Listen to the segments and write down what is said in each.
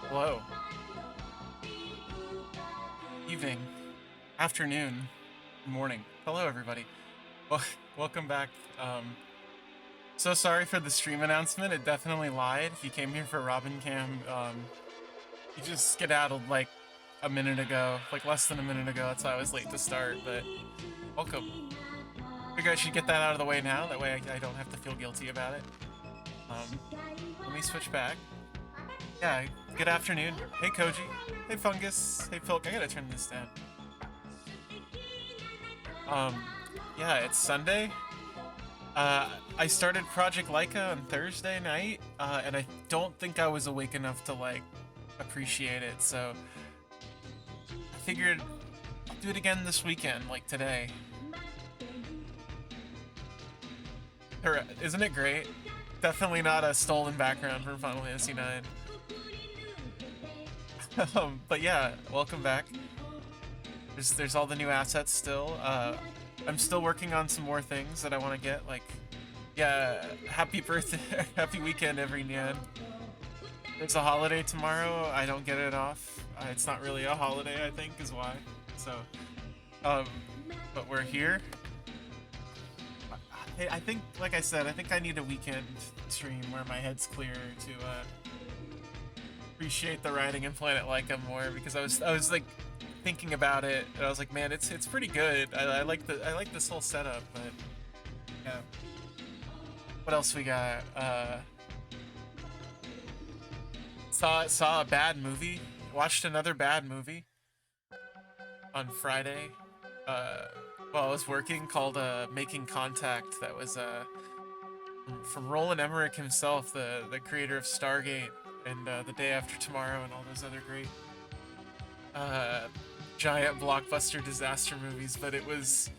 Hello. Evening. Afternoon. Morning. Hello, everybody. Well, welcome back. So sorry for the stream announcement. It definitely lied. If you came here for Robin Cam, you just skedaddled like a minute ago, like less than a minute ago. That's why I was late to start, but welcome. Figure I should get that out of the way now. That way I don't have to feel guilty about it. Let me switch back. Yeah, good afternoon. Hey, Koji. Hey, Fungus. Hey, Philk. I gotta turn this down. Yeah, it's Sunday. I started Project Laika on Thursday night, and I don't think I was awake enough to, like, appreciate it, so I figured I'll do it again this weekend, like today. Isn't it great? Definitely not a stolen background from Final Fantasy IX. But yeah, welcome back. There's all the new assets still. I'm still working on some more things that I want to get, like, yeah, happy birthday, happy weekend, every Nyan. There's a holiday tomorrow, I don't get it off. It's not really a holiday, I think, is why. So, but we're here. I think, like I said, I think I need a weekend stream where my head's clear to, appreciate the writing in Planet Laika more, because I was like thinking about it and I was like, man, it's pretty good. I like this whole setup, but yeah. What else we got? Saw a bad movie. Watched another bad movie on Friday. While I was working, called Making Contact. That was from Roland Emmerich himself, the creator of Stargate and The Day After Tomorrow and all those other great giant blockbuster disaster movies. But it was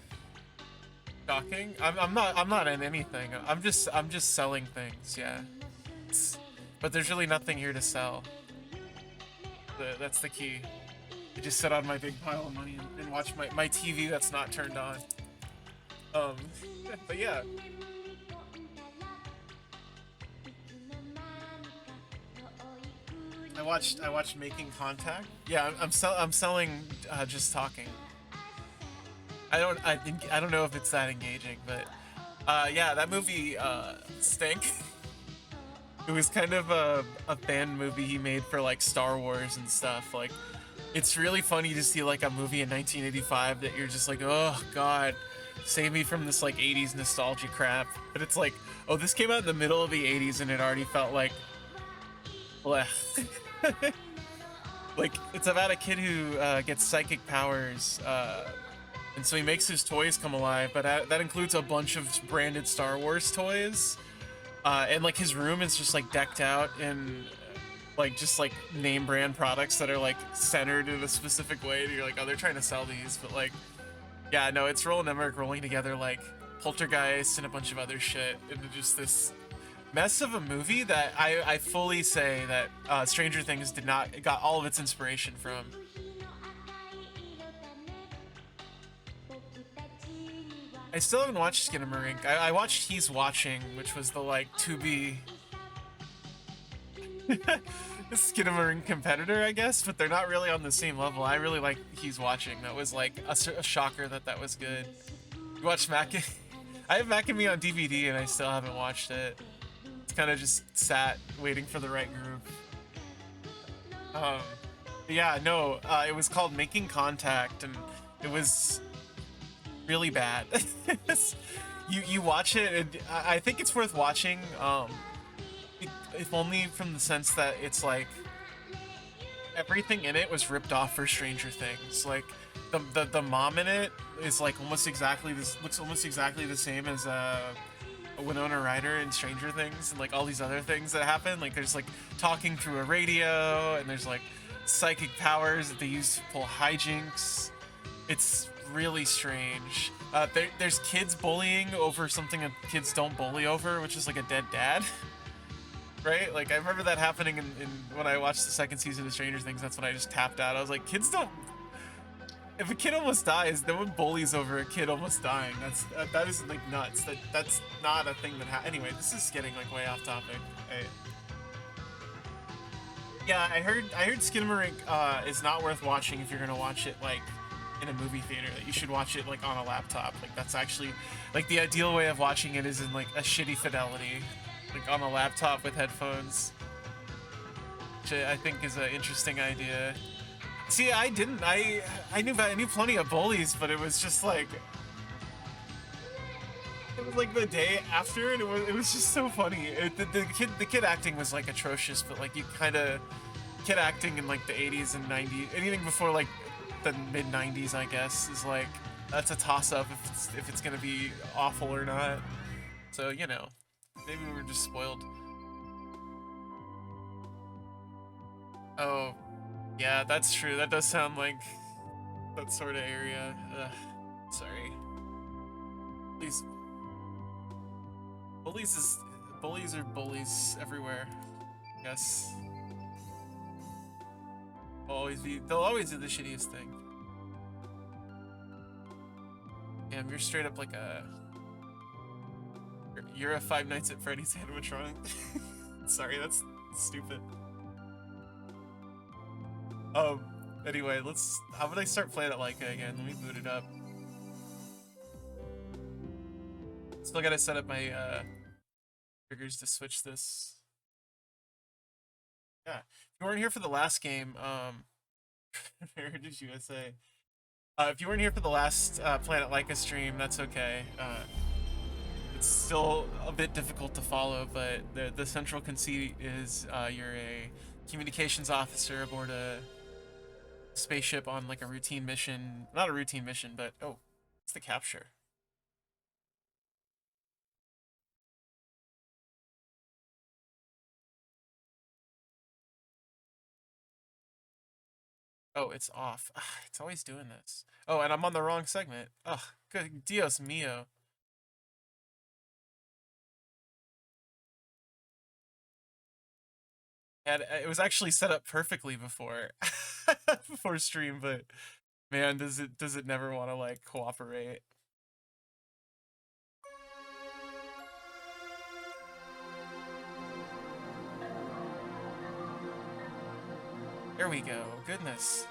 shocking. I'm not in anything. I'm just selling things. Yeah, but there's really nothing here to sell. That's the key. I just sit on my big pile of money and watch my TV that's not turned on. But yeah. I watched Making Contact. Yeah, I'm selling just talking. I don't know if it's that engaging, but yeah, that movie stank. It was kind of a fan movie he made for like Star Wars and stuff. Like, it's really funny to see like a movie in 1985 that you're just like, oh god, save me from this like 80s nostalgia crap. But it's like, oh, this came out in the middle of the 80s and it already felt like, bleh. Like, it's about a kid who gets psychic powers, and so he makes his toys come alive, but that includes a bunch of branded Star Wars toys. And like his room is just like decked out in like just like name brand products that are like centered in a specific way. And you're like, oh, they're trying to sell these, but like, yeah, no, it's Roland Emmerich rolling together like Poltergeist and a bunch of other shit into just this mess of a movie that I fully say that Stranger Things got all of its inspiration from. I still haven't watched Skinamarink. I watched He's Watching, which was the like to be Skinamarink competitor, I guess, but they're not really on the same level. I really like He's Watching. That was like a shocker that was good. You watched Mac? I have Mac and Me on DVD and I still haven't watched it. It's kind of just sat waiting for the right group. Yeah, no, it was called Making Contact, and it was really bad. You watch it, and I think it's worth watching. If only from the sense that it's like everything in it was ripped off for Stranger Things. Like the mom in it is like almost exactly looks almost exactly the same as Winona Ryder in Stranger Things, and like all these other things that happen. Like there's like talking through a radio, and there's like psychic powers that they use to pull hijinks. It's really strange. There's kids bullying over something that kids don't bully over, which is like a dead dad. Right? Like I remember that happening in when I watched the second season of Stranger Things. That's when I just tapped out. I was like, kids don't. If a kid almost dies, no one bullies over a kid almost dying. That is like nuts. That's not a thing that anyway, this is getting like way off topic. Yeah, I heard Skinamarink is not worth watching if you're gonna watch it like in a movie theater. That you should watch it like on a laptop. Like that's actually like the ideal way of watching it is in like a shitty fidelity, like on a laptop with headphones, which I think is an interesting idea. See, I didn't. I knew plenty of bullies, but it was just like it was like the day after, and it was just so funny. The kid acting was like atrocious, but like you kind of kid acting in like the 80s and 90s, anything before like the mid 90s, I guess, is like that's a toss up if it's gonna be awful or not. So you know, maybe we were just spoiled. Oh. Yeah, that's true. That does sound like that sort of area. Ugh, sorry. Please. Bullies are bullies everywhere. Yes. They'll always do the shittiest thing. Damn, you're straight up like you're a Five Nights at Freddy's animatronic. Sorry, that's stupid. Anyway, how about I start playing at Laika again? Let me boot it up. Still gotta set up my, triggers to switch this. Yeah. If you weren't here for the last game, Heritage USA. If you weren't here for the last, Planet Laika stream, that's okay. It's still a bit difficult to follow, but the central conceit is, you're a communications officer aboard a spaceship on like a routine mission. Not a routine mission, but oh, it's the capture. Oh, it's off. Ugh, it's always doing this. Oh, and I'm on the wrong segment. Ugh, good Dios mio. And it was actually set up perfectly before before stream, but man, does it never want to like cooperate. There we go. Goodness.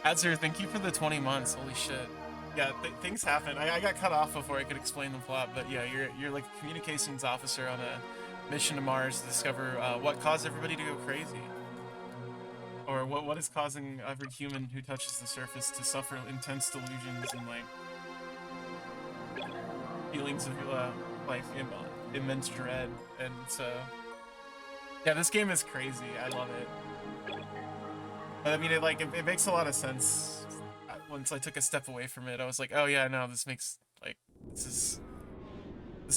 Adzer, thank you for the 20 months. Holy shit. Yeah, things happen. I got cut off before I could explain the plot, but yeah, you're like a communications officer on mission to Mars to discover what caused everybody to go crazy, or what is causing every human who touches the surface to suffer intense delusions and like feelings of like immense dread. And so yeah, this game is crazy. I love it. But I mean, it makes a lot of sense. Once I took a step away from it, I was like, oh yeah, no, this makes like this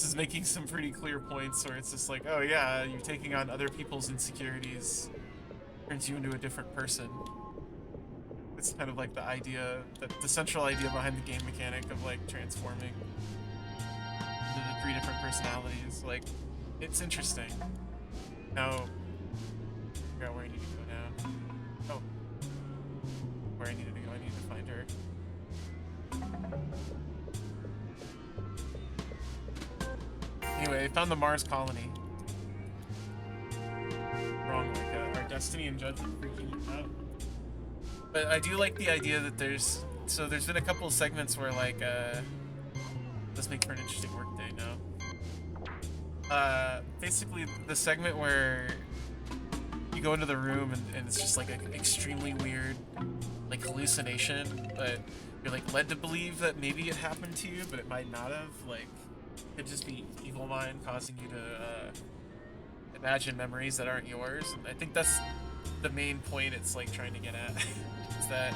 is making some pretty clear points where it's just like, oh yeah, you're taking on other people's insecurities turns you into a different person. It's kind of like the idea, the central idea behind the game mechanic of like transforming into the three different personalities. Like, it's interesting. Now, figure out where I need to go now. Oh, where I needed to go. I need to find her. Anyway, I found the Mars colony. Wrong, like our destiny and judgment freaking you out. But I do like the idea that there's been a couple of segments where like let's make for an interesting workday now. Basically the segment where you go into the room and it's just like an extremely weird like hallucination, but you're like led to believe that maybe it happened to you, but it might not have. Like, it could just be evil mind causing you to imagine memories that aren't yours. And I think that's the main point it's like trying to get at. Is that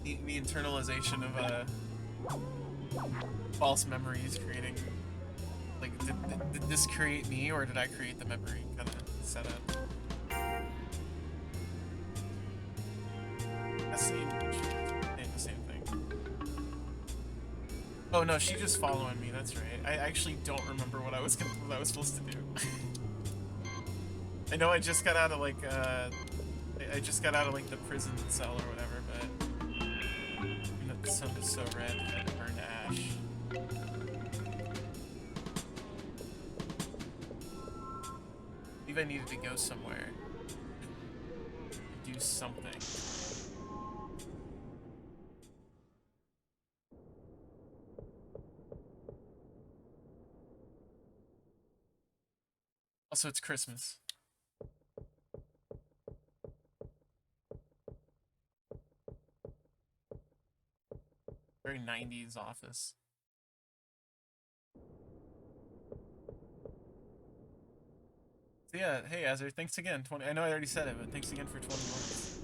the internalization of false memories creating, like, did this create me or did I create the memory kind of setup? That's the same thing. Oh no, she's just following me. That's right. I actually don't remember what I was supposed to do. I know I just got out of like I just got out of like the prison cell or whatever, but the sun is so red that it burned to ash. I believe I needed to go somewhere. Do something. Also, it's Christmas. Very 90s office. So yeah, hey Azure, thanks again. 20. I know I already said it, but thanks again for 20 months.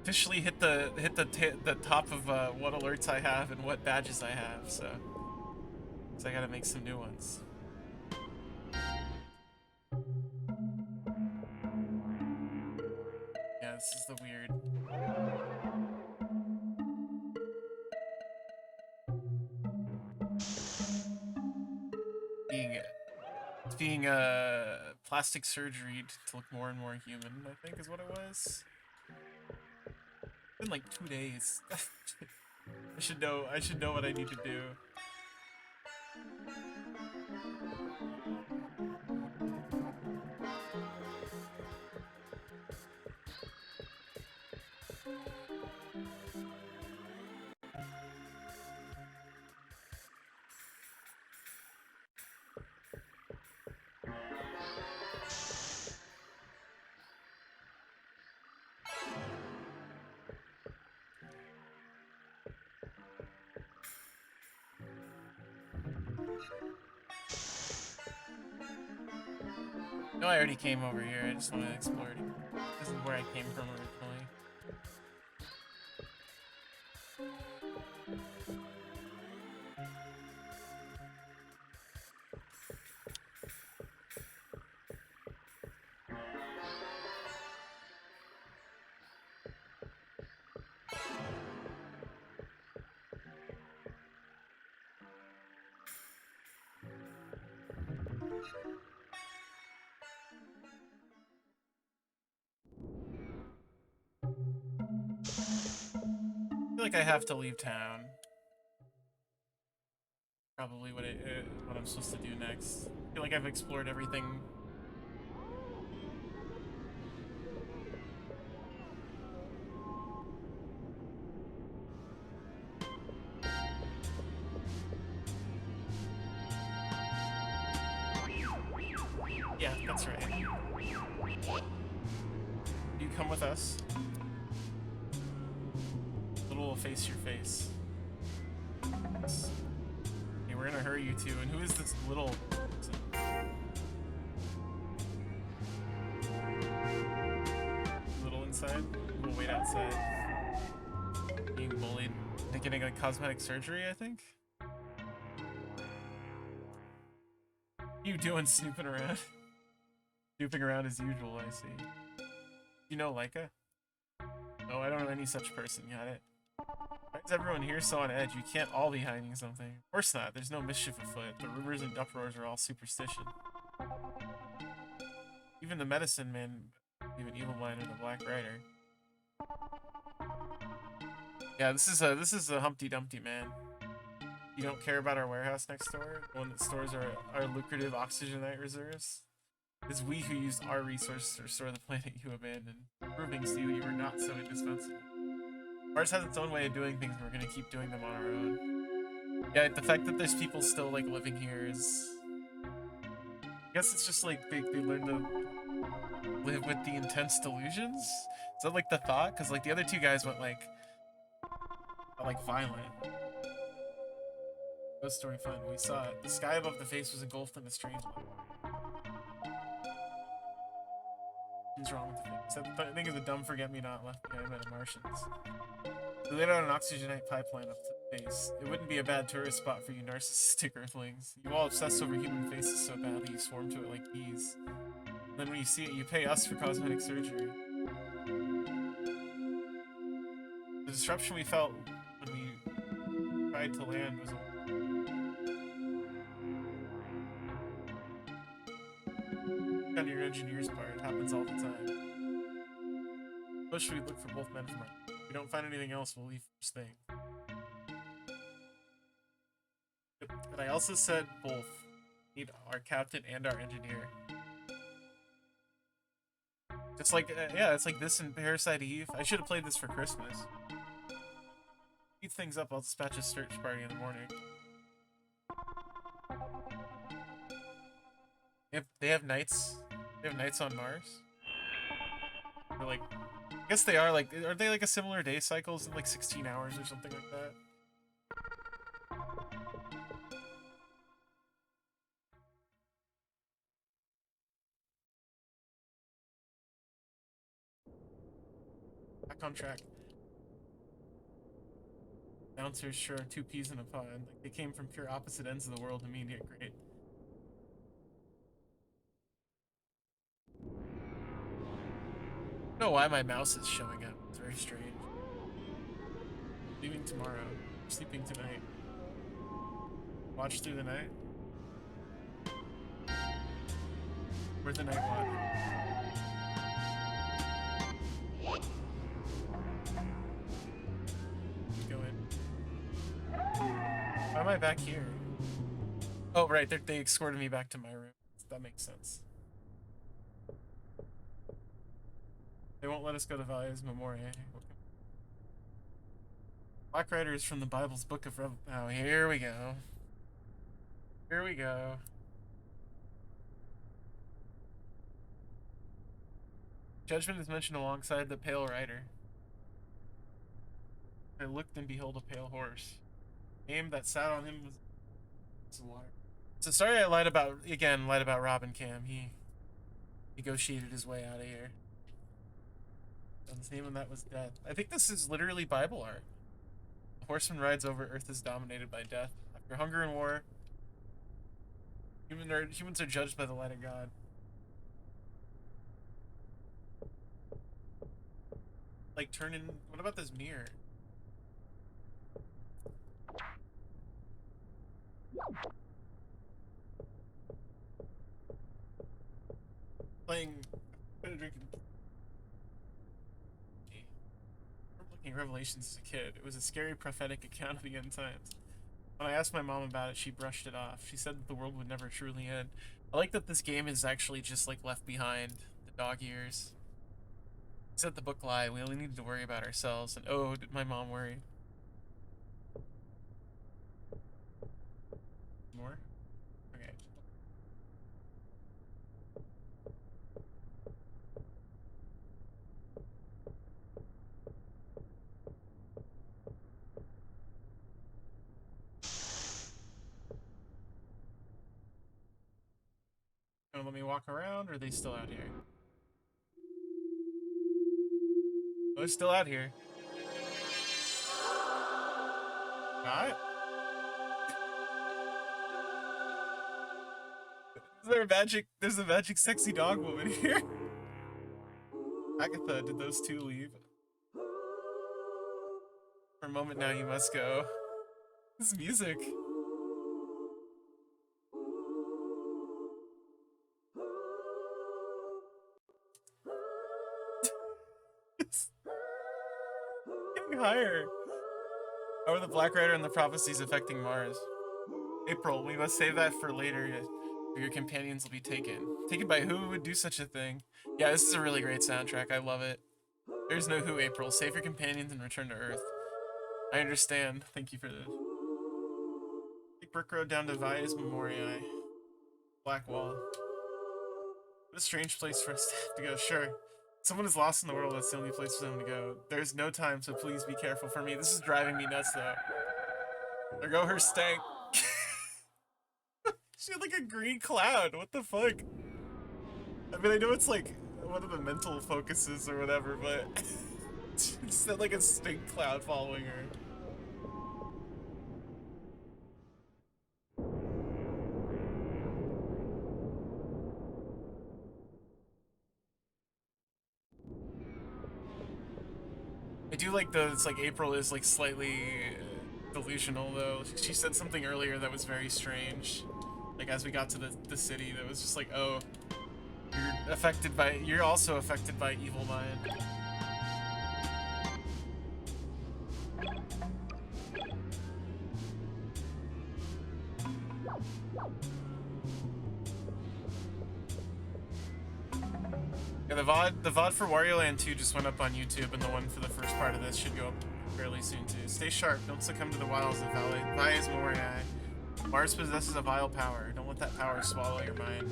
Officially hit the top of what alerts I have and what badges I have, so I gotta make some new ones. Yeah, this is the weird. Being plastic surgery to look more and more human, I think is what it was. It's been like 2 days. I should know what I need to do. No, I already came over here. I just want to explore it. This is where I came from originally. I feel like I have to leave town. Probably what I'm supposed to do next. I feel like I've explored everything. That's right. You come with us. Little will face your face. Hey, we're gonna hurry you two. And who is this little? Little inside? We'll wait outside. Being bullied. They're getting a cosmetic surgery, I think? What are you doing snooping around? Snooping around as usual, I see. You know Laika? No, I don't know any such person. Got it. Why is everyone here so on edge? You can't all be hiding something. Of course not. There's no mischief afoot. The rumors and uproars are all superstition. Even the medicine man, even evil blind and the Black Rider. Yeah, this is a Humpty Dumpty, man. You don't care about our warehouse next door, the one that stores our lucrative oxygenite reserves. It's we who used our resources to restore the planet you abandoned, proving to you that you were not so indispensable. Mars has its own way of doing things, and we're gonna keep doing them on our own. Yeah, the fact that there's people still like living here is, I guess it's just like they learn to live with the intense delusions. Is that like the thought? Because like the other two guys went like violent. Ghost story fun. We saw it. The sky above the face was engulfed in a strange light. What's wrong with the face? I think it's a dumb forget-me-not left behind by the Martians. They laid out an oxygenite pipeline up to the face. It wouldn't be a bad tourist spot for you narcissistic earthlings. You all obsess over human faces so badly you swarm to it like bees. And then when you see it, you pay us for cosmetic surgery. The disruption we felt when we tried to land was on your engineer's part. It happens all the time. Push, we look for both men from our. If we don't find anything else, we'll leave first thing. But I also said both. Need our captain and our engineer. Just like, yeah, it's like this in Parasite Eve. I should have played this for Christmas. Speed things up, I'll dispatch a search party in the morning. They have nights. They have nights on Mars. Or like, I guess they are like, are they like a similar day cycles in like 16 hours or something like that? Back on track. Bouncers sure are two peas in a pod. Like they came from pure opposite ends of the world to mean it great. I don't know why my mouse is showing up. It's very strange. Leaving tomorrow. Sleeping tonight. Watch through the night. Where's the night watch? Go in. Why am I back here? Oh, right. They escorted me back to my room. That makes sense. They won't let us go to Valia's Memoria. Black Rider is from the Bible's Book of Revelation. Oh, here we go. Here we go. Judgment is mentioned alongside the Pale Rider. I looked and behold a pale horse. The name that sat on him was water. So sorry I lied about Robin Cam. He negotiated his way out of here. And his name on that was Death. I think this is literally Bible art. The horseman rides over Earth is dominated by death. After hunger and war, humans are judged by the light of God. Like turn in. What about this mirror? Playing. Drinking. I'm looking at Revelations as a kid. It was a scary prophetic account of the end times. When I asked my mom about it, she brushed it off. She said that the world would never truly end. I like that this game is actually just like left behind the dog ears. Said the book lie. We only needed to worry about ourselves. And oh, did my mom worry? More? Okay. Gonna let me walk around, or are they still out here? Oh, they're still out here. Not? Is there a magic? There's a magic sexy dog woman here. Agatha, did those two leave? For a moment now, you must go. This music. It's getting higher. How are the Black Rider and the prophecies affecting Mars? April, we must save that for later. Or your companions will be taken. Taken by who would do such a thing? Yeah, this is a really great soundtrack. I love it. There's no who, April. Save your companions and return to Earth. I understand. Thank you for this. Take Brick Road down to Vias Memoriae. Black Wall. What a strange place for us to have to go. Sure. Someone is lost in the world. That's the only place for them to go. There's no time, so please be careful for me. This is driving me nuts, though. There go her stank. She had like a green cloud. What the fuck? I mean, I know it's like one of the mental focuses or whatever, but it's not like a stink cloud following her. I do like the, it's like April is like slightly delusional though. She said something earlier that was very strange. Like as we got to the city, that was just like, oh, you're also affected by evil mind. Yeah, the VOD for Wario Land 2 just went up on YouTube, and the one for the first part of this should go up fairly soon too. Stay sharp, don't succumb to the wiles of Vias Memoriae. Mars possesses a vile power. Don't let that power swallow your mind.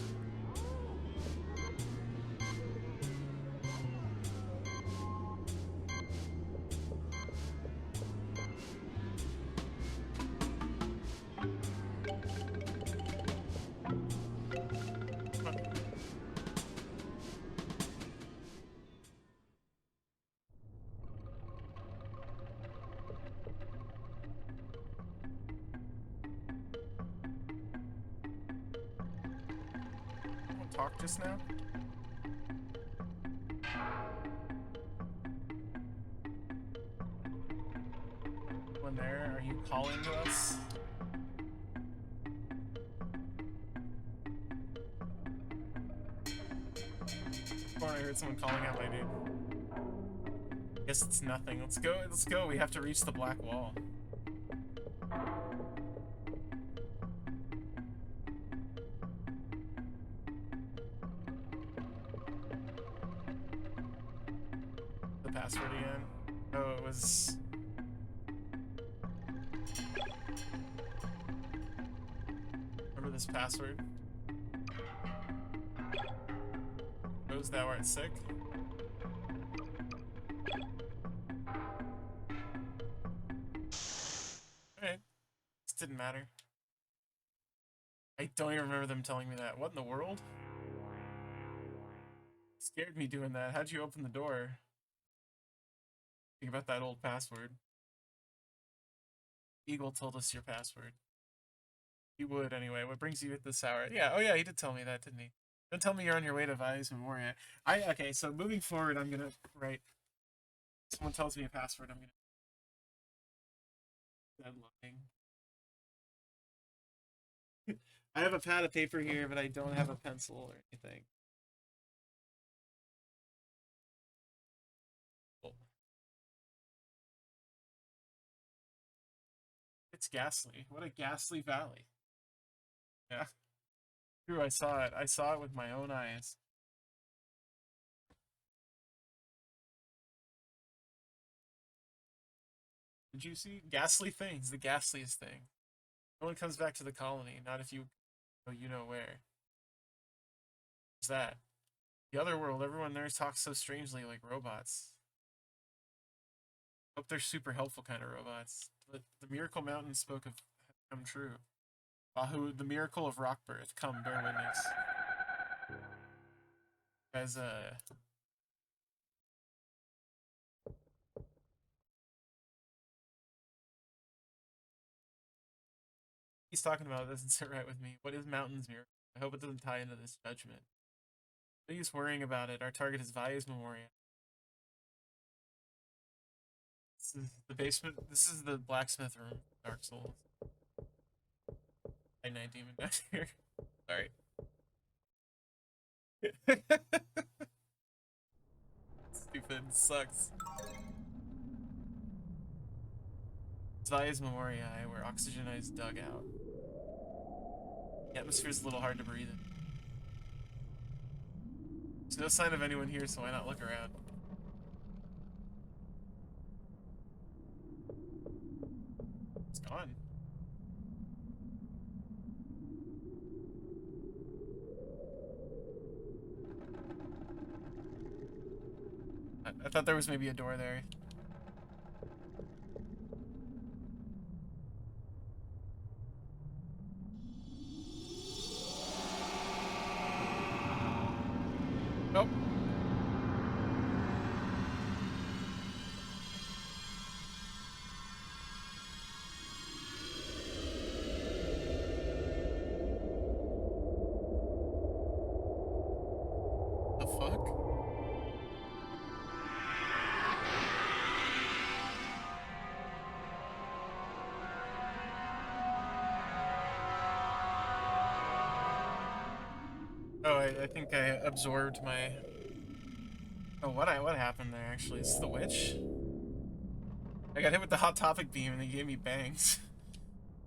Talk just now? When there, are you calling to us? Before I heard someone calling out my name. Guess it's nothing. Let's go, let's go. We have to reach the black wall. Password again. Oh, it was... Remember this password? Knows thou art sick? Alright. This didn't matter. I don't even remember them telling me that. What in the world? Scared me doing that. How'd you open the door? Think about that old password. Eagle told us your password. He would anyway. What brings you at this hour? Yeah, oh yeah, he did tell me that, didn't he? Don't tell me you're on your way to Vias Memoria. Okay, so moving forward, I'm gonna write. Someone tells me a password, I'm gonna. Deadline. I have a pad of paper here, but I don't have a pencil or anything. Cool. It's ghastly. What a ghastly valley. Yeah. True, I saw it. I saw it with my own eyes. Did you see? Ghastly things, the ghastliest thing. No one comes back to the colony, not if you go you know where. What's that? The other world, everyone there talks so strangely like robots. Hope they're super helpful kind of robots. But the Miracle Mountain spoke of come true. Bahu, the miracle of rock birth. Come, bear witness. Guys, he's talking about it doesn't sit right with me. What is Mountain's Miracle? I hope it doesn't tie into this judgment. No use worrying about it. Our target is Value's Memoria. This is the basement. This is the blacksmith room. Dark Souls. Night Demon down here. Sorry. Stupid. Sucks. Value's Memoria, where oxygenized dugout. The atmosphere's a little hard to breathe in. There's no sign of anyone here, so why not look around? It's gone. I thought there was maybe a door there. Nope. The fuck? Oh, I think I absorbed my... Oh, what happened there, actually? Is this the witch? I got hit with the Hot Topic beam and they gave me bangs.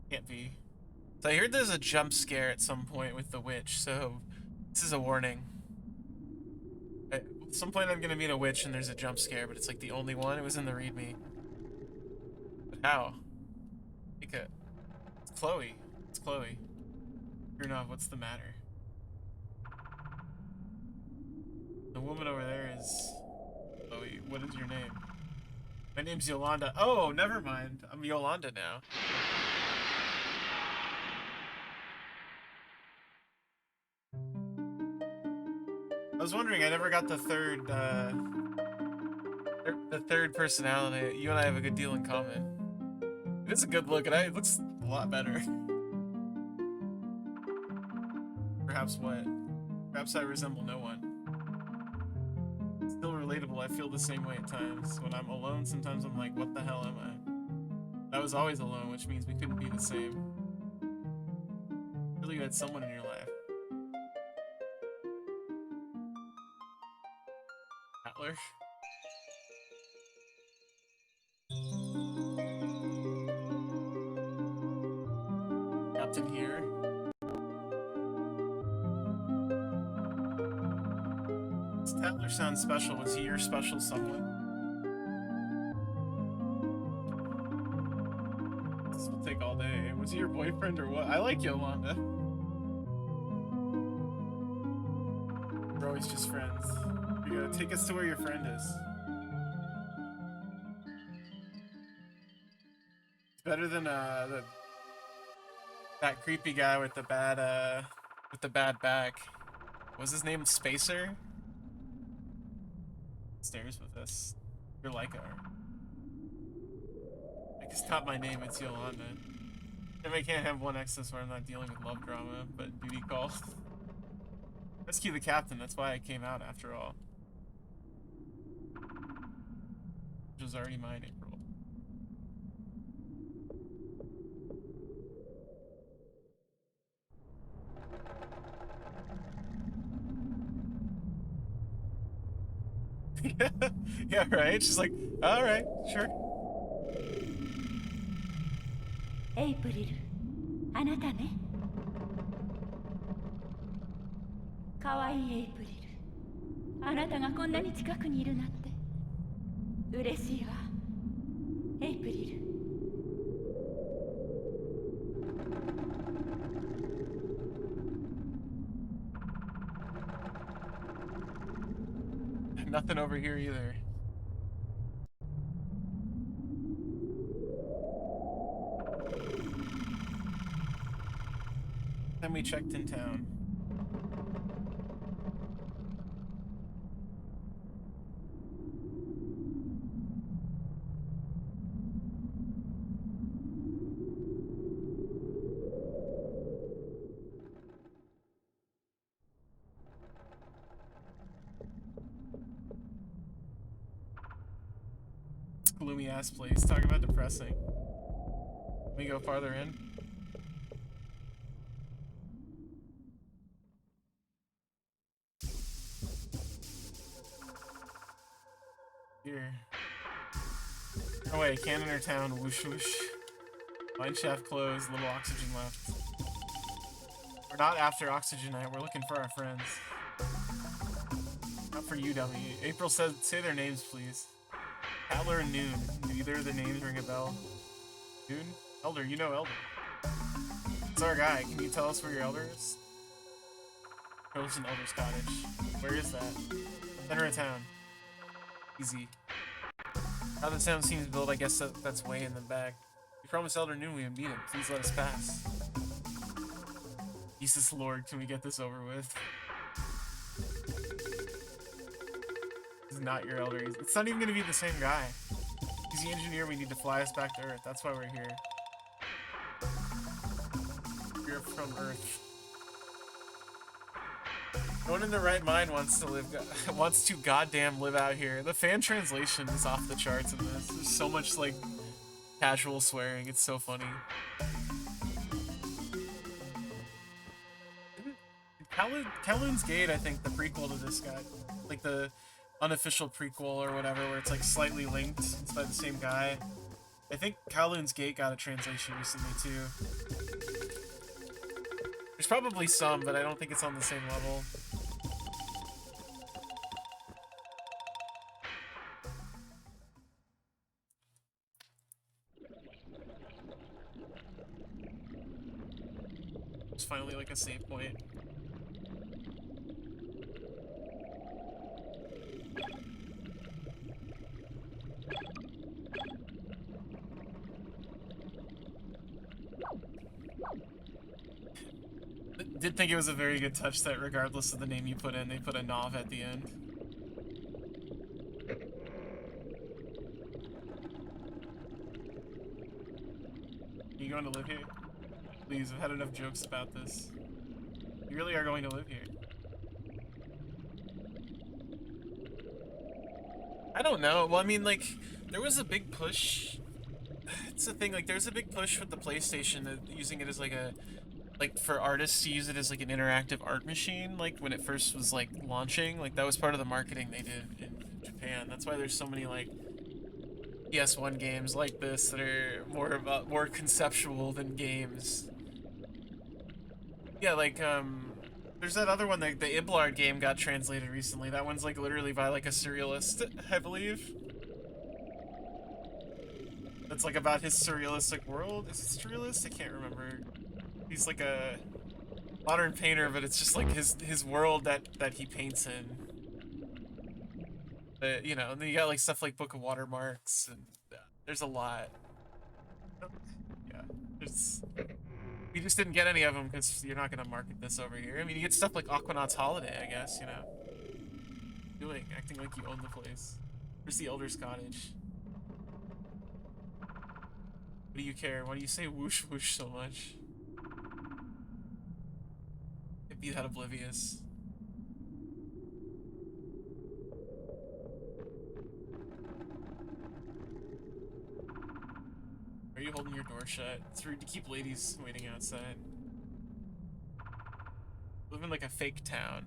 Can't be. So I heard there's a jump scare at some point with the witch, so this is a warning. At some point I'm gonna meet a witch and there's a jump scare, but it's like the only one. It was in the readme. But how? Laika. It's Chloe. It's Chloe. You're not. What's the matter? The woman over there is... Chloe. What is your name? My name's Yolanda. Oh, never mind. I'm Yolanda now. I was wondering, I never got the third personality. You and I have a good deal in common. It is a good look, and it looks a lot better. Perhaps what? Perhaps I resemble no one. Still relatable, I feel the same way at times. When I'm alone, sometimes I'm like, what the hell am I? I was always alone, which means we couldn't be the same. Really, you had someone in your life. Atler. Captain here. This Tatler sounds special. Was he your special someone? This will take all day. Was he your boyfriend or what? I like Yolanda. We're always just friends. You gotta take us to where your friend is. It's better than that creepy guy with the bad back. Was his name Spacer? Stairs with us. You're Laika. Like, it's not my name, it's Yolanda. If I can't have one excess where I'm not dealing with love drama, but duty call. Rescue the captain, that's why I came out after all. Which was already mine, April. Yeah, right? She's like, alright, sure. エイプリル、あなたね。かわいいエイプリル。あなたがこんなに近くにいるなんて。嬉しいわ。エイプリル。Nothing over here either. Then we checked in town. gloomy ass place. Talk about depressing. Let me go farther in. Here. Oh wait, Cannoner Town, whoosh whoosh. Mine shaft closed, little oxygen left. We're not after oxygen night, we're looking for our friends. Not for you, dummy. April said, say their names, please. Haller and Noon. Do either of their names ring a bell? Noon? Elder, you know Elder. It's our guy. Can you tell us where your Elder is? Or lives in Elder's Cottage. Where is that? Center of town. Easy. How the town seems built, I guess that's way in the back. We promised Elder Noon we would meet him. Please let us pass. Jesus Lord, can we get this over with? He's not your Elder. It's not even going to be the same guy. He's the engineer we need to fly us back to Earth. That's why we're here. We're from Earth. No one in their right mind wants to goddamn live out here. The fan translation is off the charts in this. There's so much like casual swearing. It's so funny. Kowloon's Gate, I think, the prequel to this guy, like the unofficial prequel or whatever, where it's like slightly linked. It's by the same guy. I think Kowloon's Gate got a translation recently too. There's probably some, but I don't think it's on the same level. It's finally like a save point. Did think it was a very good touch that regardless of the name you put in, they put a Nov at the end. Are you going to live here? Please, I've had enough jokes about this. You really are going to live here. I don't know. Well, I mean, like, there was a big push. It's the thing, like, there's a big push with the PlayStation using it as like a, like, for artists to use it as like an interactive art machine, like when it first was like launching. Like that was part of the marketing they did in Japan. That's why there's so many like PS1 games like this that are more conceptual than games. Yeah, like there's that other one, the Iblard game got translated recently. That one's like literally by like a surrealist, I believe. That's like about his surrealistic world. Is it surrealist? I can't remember. He's like a modern painter, but it's just like his world that he paints in. You know, and then you got like stuff like Book of Watermarks, and there's a lot. Yeah, we just didn't get any of them because you're not gonna market this over here. I mean, you get stuff like Aquanaut's Holiday, I guess. You know, acting like you own the place. Where's the Elder's Cottage? What do you care? Why do you say whoosh whoosh so much? Be that oblivious. Are you holding your door shut? It's rude to keep ladies waiting outside. Live in like a fake town.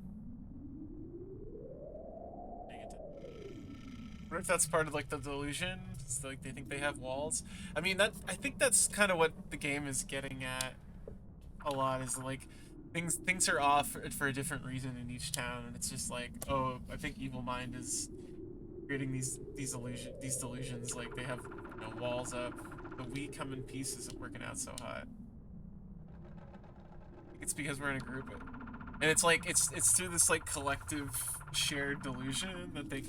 What if that's part of like the delusion? It's like they think they have walls. I mean, I think that's kind of what the game is getting at a lot, is like things are off for a different reason in each town, and it's just like, oh, I think Evil Mind is creating these delusions, like they have, you know, walls up. The we come in peace isn't working out so hot. I think it's because we're in a group, and it's like it's through this like collective shared delusion that they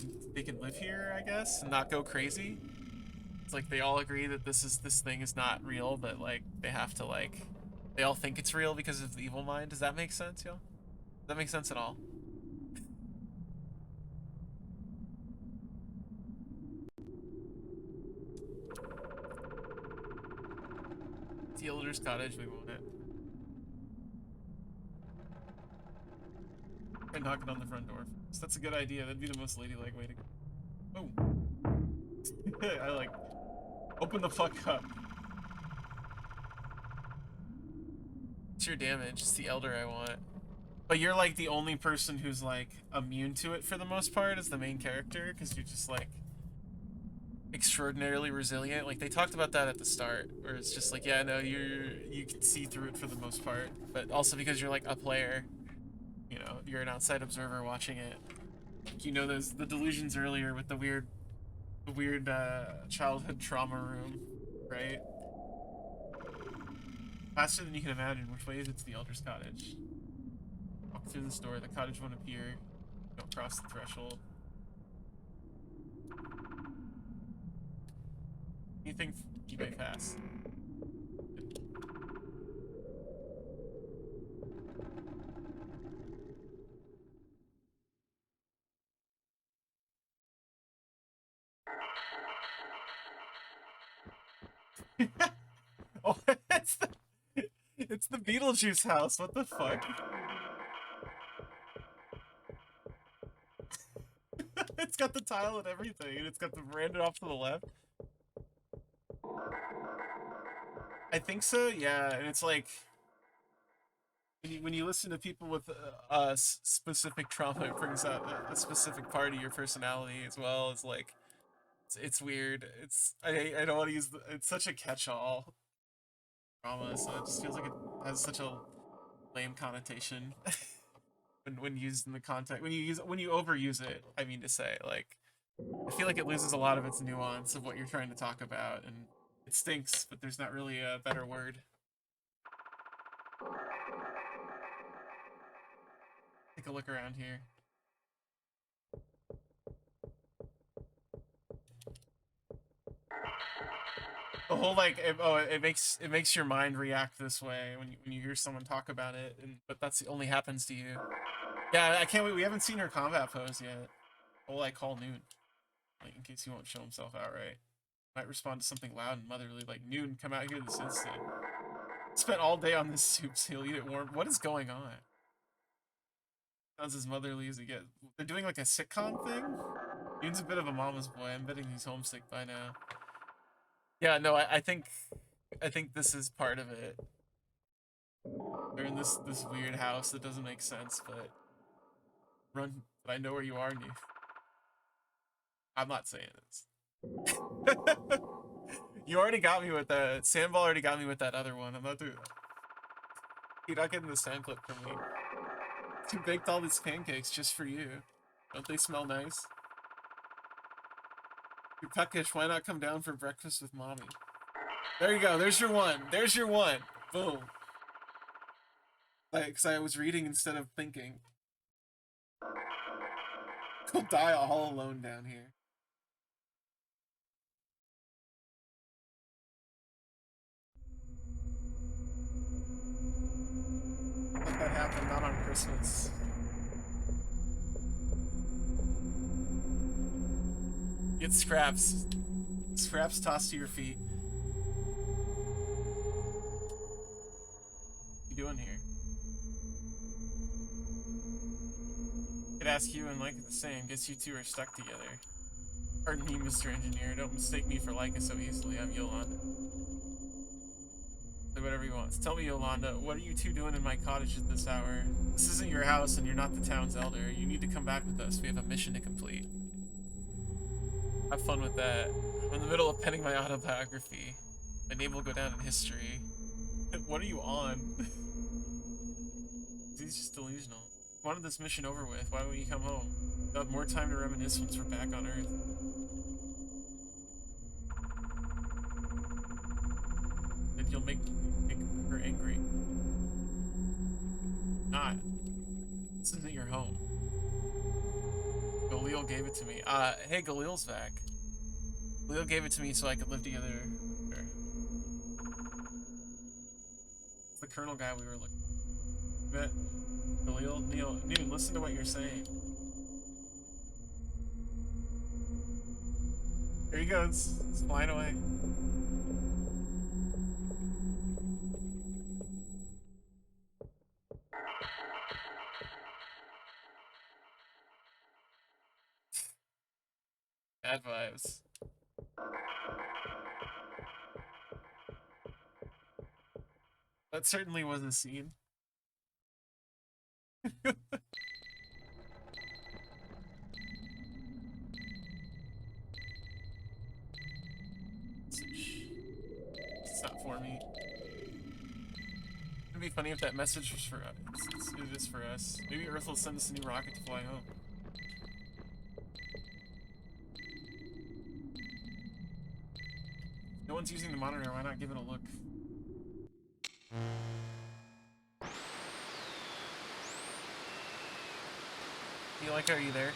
can live here, I guess, and not go crazy. It's like they all agree that this thing is not real, but like they have to like. They all think it's real because of the evil mind. Does that make sense, y'all? Does that make sense at all? The Elder's Cottage, we want it. And knock it on the front door. So that's a good idea. That'd be the most ladylike way to go. Oh. I like, open the fuck up. It's your damage. It's the elder I want. But you're like the only person who's like immune to it for the most part as the main character, because you're just like extraordinarily resilient. Like they talked about that at the start, where it's just like, yeah, no, you can see through it for the most part, but also because you're like a player, you know, you're an outside observer watching it. Like, you know, those the delusions earlier with the weird childhood trauma room, right? Faster than you can imagine. Which way is it to the Elder's cottage? Walk through this door. The cottage won't appear. Don't cross the threshold. Anything you may pass. Oh, it's the Beetlejuice house. What the fuck? It's got the tile and everything, and it's got the veranda off to the left. I think so, yeah. And it's like when you listen to people with specific trauma, it brings out a specific part of your personality as well. It's like it's weird. I don't want to use it's such a catch-all trauma, so it just feels like it has such a lame connotation when used in the context when you overuse it. I mean to say, like, I feel like it loses a lot of its nuance of what you're trying to talk about, and it stinks, but there's not really a better word. Take a look around here. The whole like it makes your mind react this way when you hear someone talk about it, and but that's only happens to you. Yeah, I can't wait. We haven't seen her combat pose yet. Oh, I call Noon, like in case he won't show himself outright. Might respond to something loud and motherly, like Noon, come out here this instant. Spent all day on this soup, so he'll eat it warm. What is going on? Sounds as motherly as he gets. They're doing like a sitcom thing. Noon's a bit of a mama's boy. I'm betting he's homesick by now. Yeah, no, I think this is part of it. They're in this weird house that doesn't make sense, but run. But I know where you are, New. I'm not saying this. You already got me with that. Sandball already got me with that other one. I'm not doing that. You're not getting the sound clip from me. She baked all these pancakes just for you. Don't they smell nice? You're peckish. Why not come down for breakfast with mommy? There you go. There's your one. There's your one. Boom. Like, because I was reading instead of thinking. He'll die all alone down here. Let that happen, not on Christmas. Get scraps. Scraps tossed to your feet. What you doing here? Could ask you and Laika the same. Guess you two are stuck together. Pardon me, Mr. Engineer. Don't mistake me for Laika so easily. I'm Yolanda. Say whatever you want. Tell me, Yolanda, what are you two doing in my cottage at this hour? This isn't your house and you're not the town's elder. You need to come back with us. We have a mission to complete. Have fun with that. I'm in the middle of penning my autobiography. My name will go down in history. What are you on? He's just delusional. Wanted this mission over with. Why won't you come home? You'll have more time to reminisce once we're back on Earth. And you'll make her angry. Not. This isn't your home. Galil gave it to me. Hey, Galil's back. Galil gave it to me so I could live together with her. It's the Colonel guy we were looking for. Bet. Galil, Noon, listen to what you're saying. There he goes. It's flying away. Bad vibes. That certainly was a scene. It's not for me. It'd be funny if that message was for us. It is for us. Maybe Earth will send us a new rocket to fly home. No one's using the monitor, why not give it a look? Laika, are you there?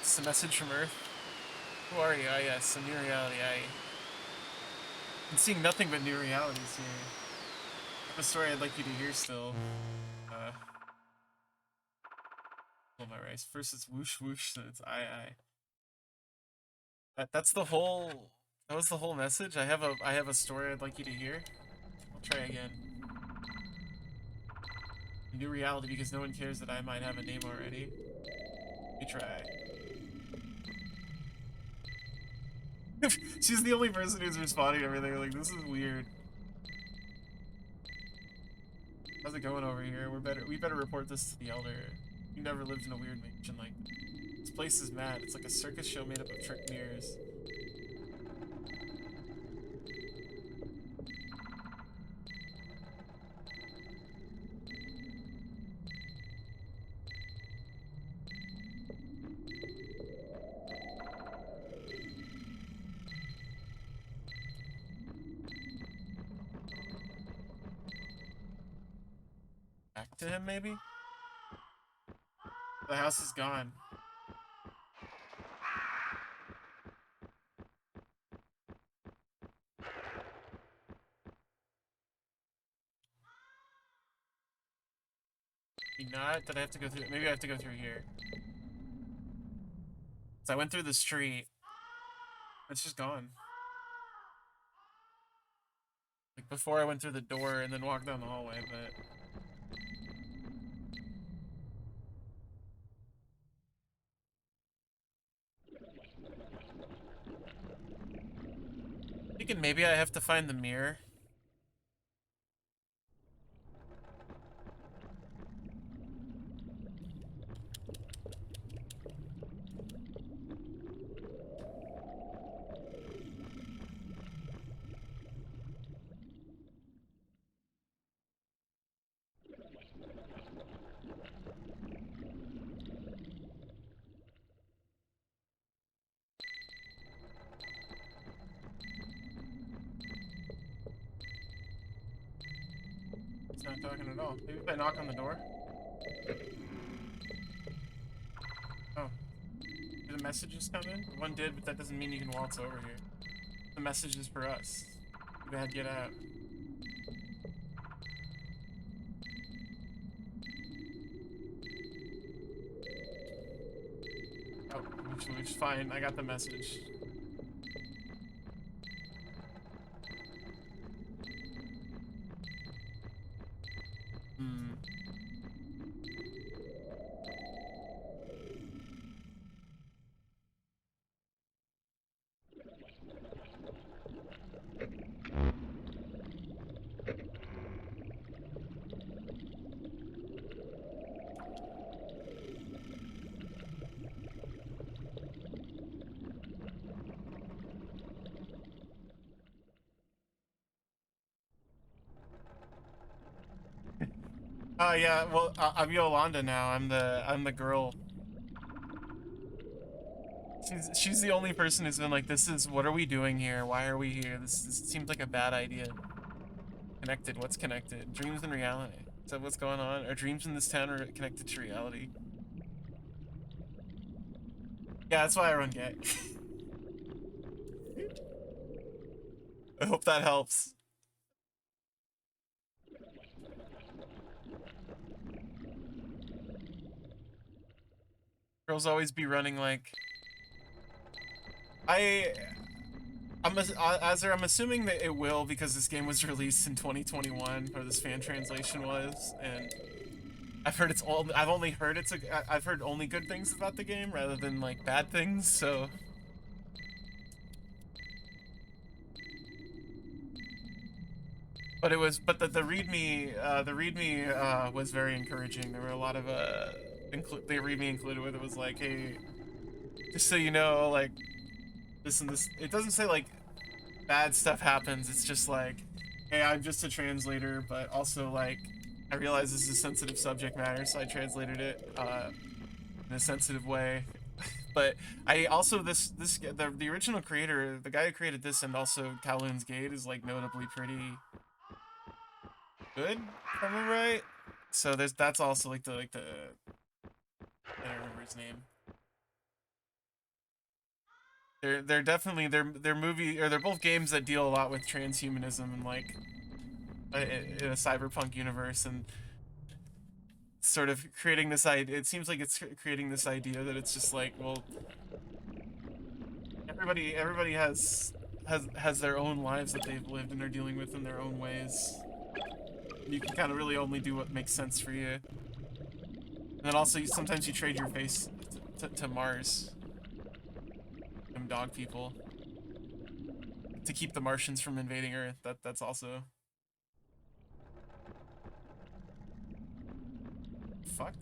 It's a message from Earth. Who are you? Ah, yes, a new reality. I'm seeing nothing but new realities here. I have a story I'd like you to hear still. Oh my rice. First it's whoosh whoosh, then it's I. That's the whole. That was the whole message. I have a story I'd like you to hear. I'll try again. A new reality because no one cares that I might have a name already. Let me try. She's the only person who's responding to everything. Like, this is weird. How's it going over here? We better report this to the elder. You never lived in a weird mansion like this. This place is mad. It's like a circus show made up of trick mirrors. Back to him, maybe? The house is gone. Maybe not? Did I have to go through? Maybe I have to go through here. So I went through the street. It's just gone. Like before I went through the door and then walked down the hallway, but... Thinking maybe I have to find the mirror. It's not talking at all. Maybe if I knock on the door? Oh. Did the messages come in? One did, but that doesn't mean you can waltz over here. The message is for us. Too bad, get out. Oh, which is fine. I got the message. Hmm. Yeah, well, I'm Yolanda now. I'm the girl. She's the only person who's been like, what are we doing here? Why are we here? This seems like a bad idea. Connected, what's connected? Dreams and reality. Is that what's going on? Are dreams in this town are connected to reality? Yeah, that's why I run gay. I hope that helps. Girls always be running like... I'm assuming that it will because this game was released in 2021, or this fan translation was, and I've heard I've heard only good things about the game rather than like bad things, so... But the readme was very encouraging. There were a lot of the readme included with it was like, hey, just so you know, like this and this. It doesn't say like bad stuff happens. It's just like, hey, I'm just a translator, but also like I realize this is sensitive subject matter, so I translated it in a sensitive way. But I also the original creator, the guy who created this and also Kowloon's Gate is like notably pretty good, if I remember right. So that's also like the I don't remember his name. They're definitely they're movie or they're both games that deal a lot with transhumanism and like in a cyberpunk universe and sort of creating this idea. It seems like it's creating this idea that it's just like, well, everybody has their own lives that they've lived and they're dealing with in their own ways. And you can kind of really only do what makes sense for you. And then also sometimes you trade your face to Mars, them dog people, to keep the Martians from invading Earth. That's also fuck.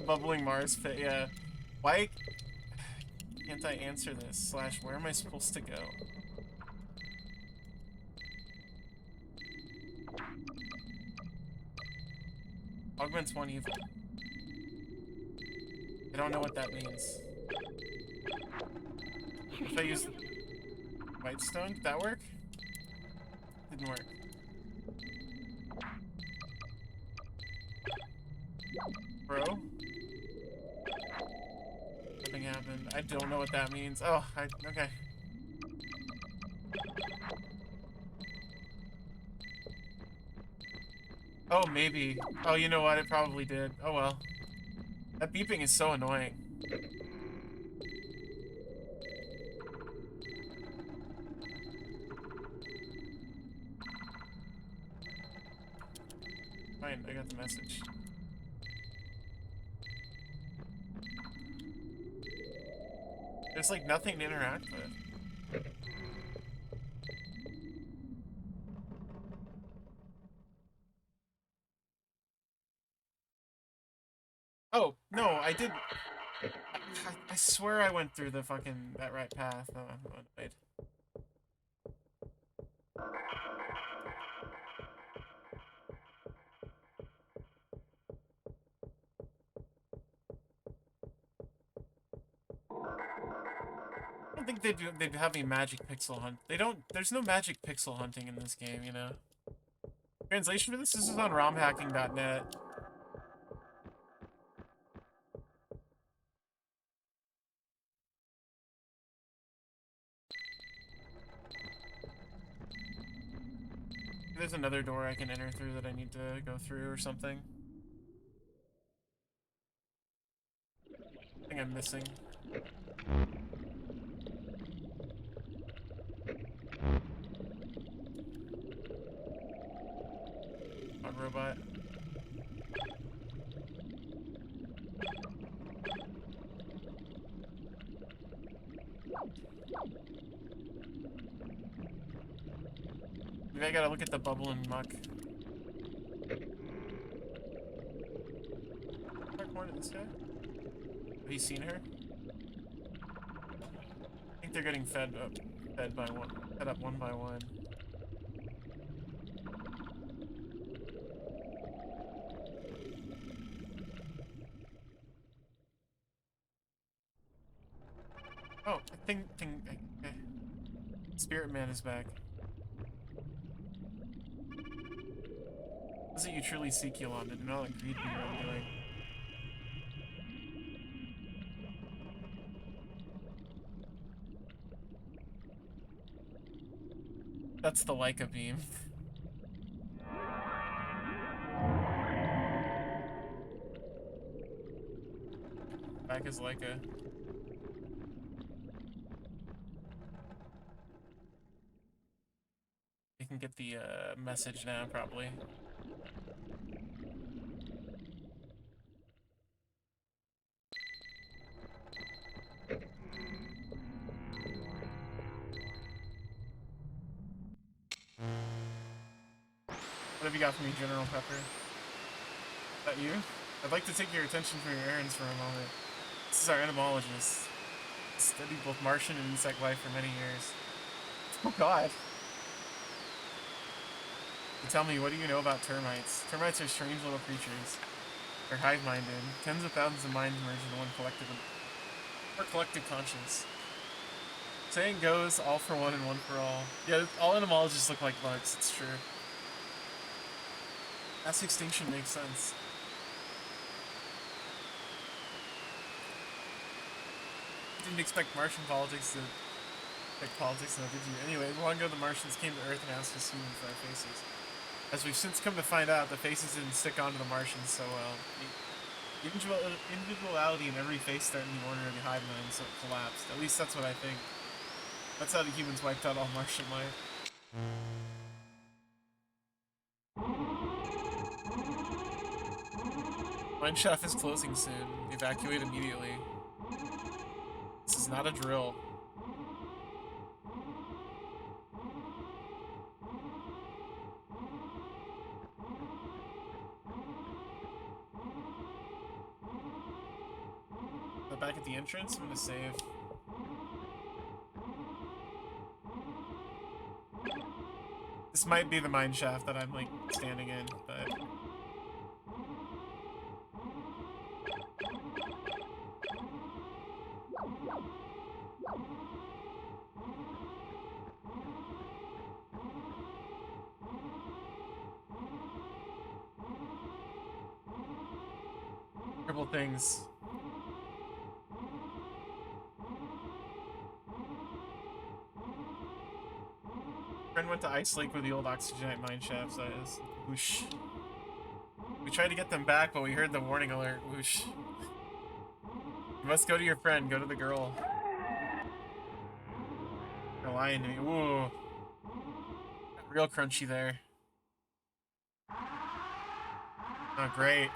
Bubbling Mars pit. Yeah. Why can't I answer this? Slash, where am I supposed to go? Augments one evil. I don't know what that means. If I use White Stone, did that work? Didn't work. Bro? Nothing happened. I don't know what that means. Oh, okay. Oh, maybe. Oh, you know what? It probably did. Oh well. That beeping is so annoying. Fine, I got the message. There's like nothing to interact with. Oh, no, I did. I swear I went through the fucking that right path. Oh, wait. I don't think they'd have any magic pixel hunt. They don't. There's no magic pixel hunting in this game, you know. Translation for this is on romhacking.net. There's another door I can enter through that I need to go through or something. I think I'm missing. Dog robot. Maybe I gotta look at the bubble and muck. Dark corner this guy? Have you seen her? I think they're getting fed up one by one. Oh, okay. Spirit Man is back. Was it you truly seek Yolanda? Do not agree to your wrongdoing. That's the Laika beam. back as Laika. You can get the message now, probably. What have you got for me, General Pepper? Is that you? I'd like to take your attention from your errands for a moment. This is our entomologist. He's studied both Martian and insect life for many years. Oh god. So tell me, what do you know about termites? Termites are strange little creatures. They're hive-minded. Tens of thousands of minds merge into one collective conscience. Saying goes, all for one and one for all. Yeah, all entomologists look like bugs, it's true. Mass extinction makes sense. Didn't expect Martian politics to pick politics though, did you? Anyway, long ago the Martians came to Earth and asked us humans for our faces. As we've since come to find out, the faces didn't stick onto the Martians so well. The individuality in every face threatened the order of the hive mind, so it collapsed. At least that's what I think. That's how the humans wiped out all Martian life. Mineshaft is closing soon. Evacuate immediately. This is not a drill. Is that back at the entrance? I'm gonna save. This might be the mineshaft that I'm, like, standing in, but... Triple things. Friend went to Ice Lake where the old oxygenite mineshaft is. Whoosh. We tried to get them back, but we heard the warning alert. Whoosh. You must go to your friend. Go to the girl. They're lying to me. Ooh. Got real crunchy there. Oh, great.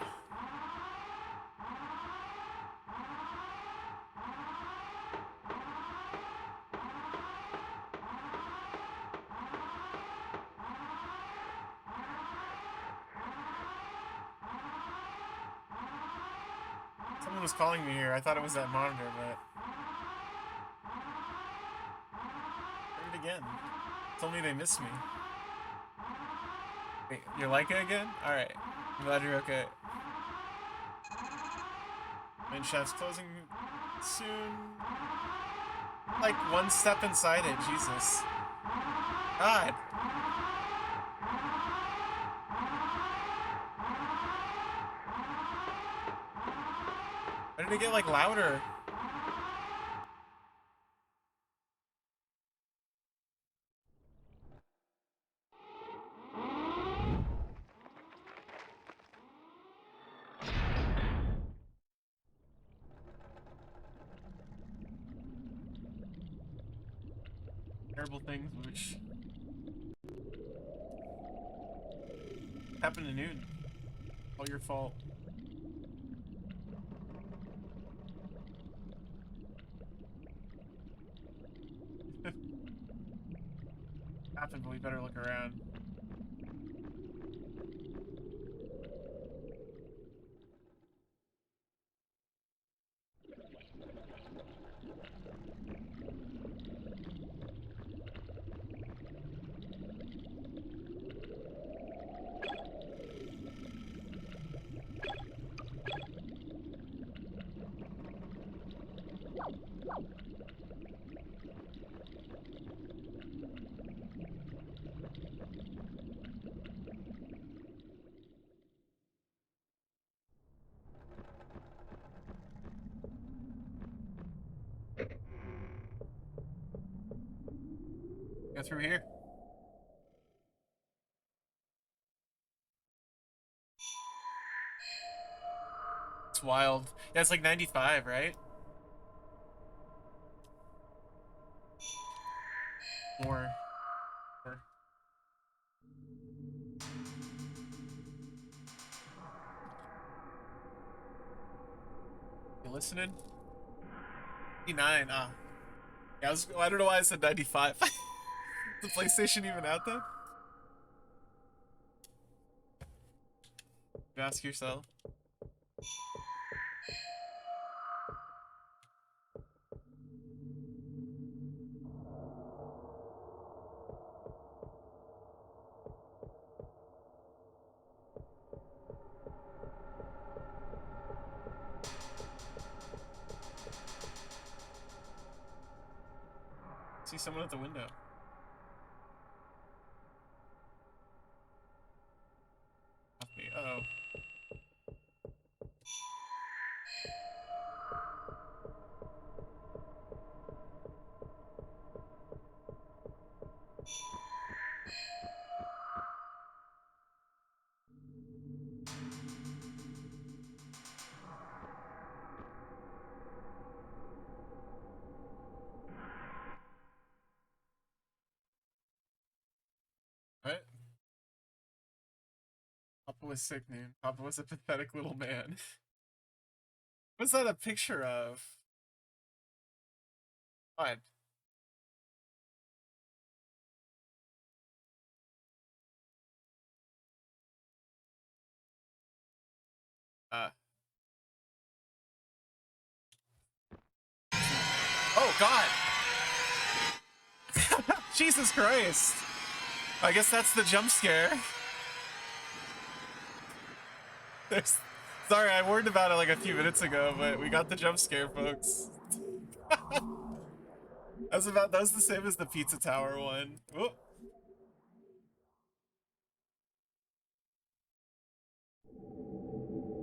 Someone was calling me here. I thought it was that monitor, but... Heard it again. Told me they missed me. Wait, you're Laika again? Alright. I'm glad you're okay. Mineshaft's closing soon. Like, one step inside it. Jesus. God. Why did it get, like, louder? Terrible things which happened to Noon. All your fault. Happened, but we better look around. Go through here. It's wild. Yeah, it's like 95, right? More. More. You listening? 89. Ah. Yeah, I don't know why I said 95. The PlayStation even out then? You ask yourself. See someone at the window. Off me. Uh oh. What? Papa was sick, man. Papa was a pathetic little man. What's that a picture of? What? Uh. Oh, God! Jesus Christ! I guess that's the jump scare. There's... Sorry, I warned about it like a few minutes ago, but we got the jump scare, folks. That was the same as the Pizza Tower one. Whoop.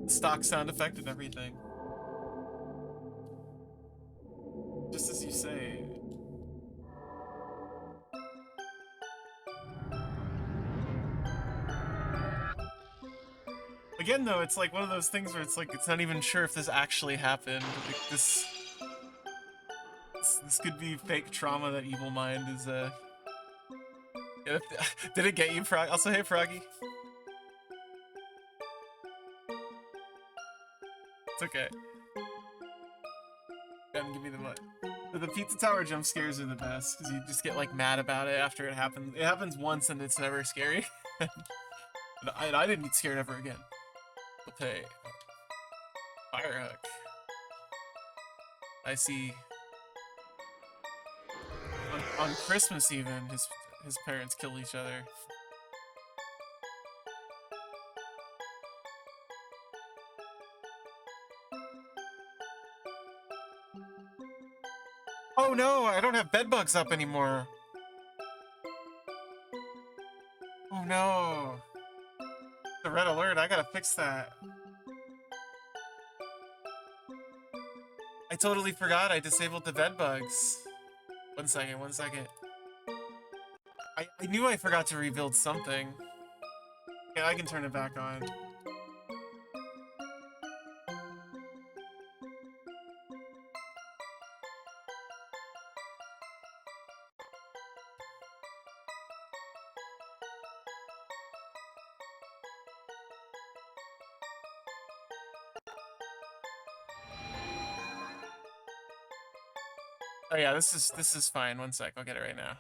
Stock sound effect and everything. Just as you say. Again, though, it's like one of those things where it's like it's not even sure if this actually happened. Like this could be fake trauma that Evil Mind is Did it get you, Frog? Also, hey, Froggy. It's okay. Give me the money. The Pizza Tower jump scares are the best because you just get like mad about it after it happens. It happens once and it's never scary. I didn't get scared ever again. Okay. Fire hook. I see. On Christmas even, his parents kill each other. Oh no, I don't have bed bugs up anymore. Oh no. The red alert, I gotta fix that. I totally forgot I disabled the bed bugs. One second, one second. I knew I forgot to rebuild something. Yeah, I can turn it back on. Oh yeah, this is fine. One sec, I'll get it right now.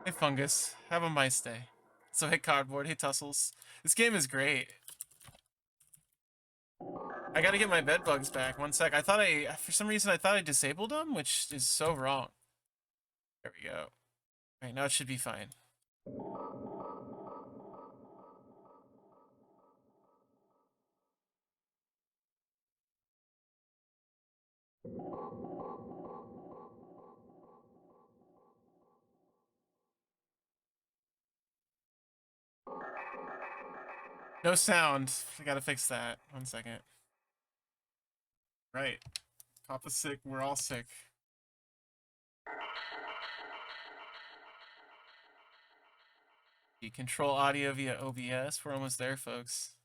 Hey Fungus, have a nice day. So hey Cardboard, hey Tussles. This game is great. I gotta get my bed bugs back. One sec. For some reason I thought I disabled them, which is so wrong. There we go. Alright, now it should be fine. No sound. I gotta fix that. 1 second. Right. Papa's sick. We're all sick. You control audio via OBS. We're almost there, folks.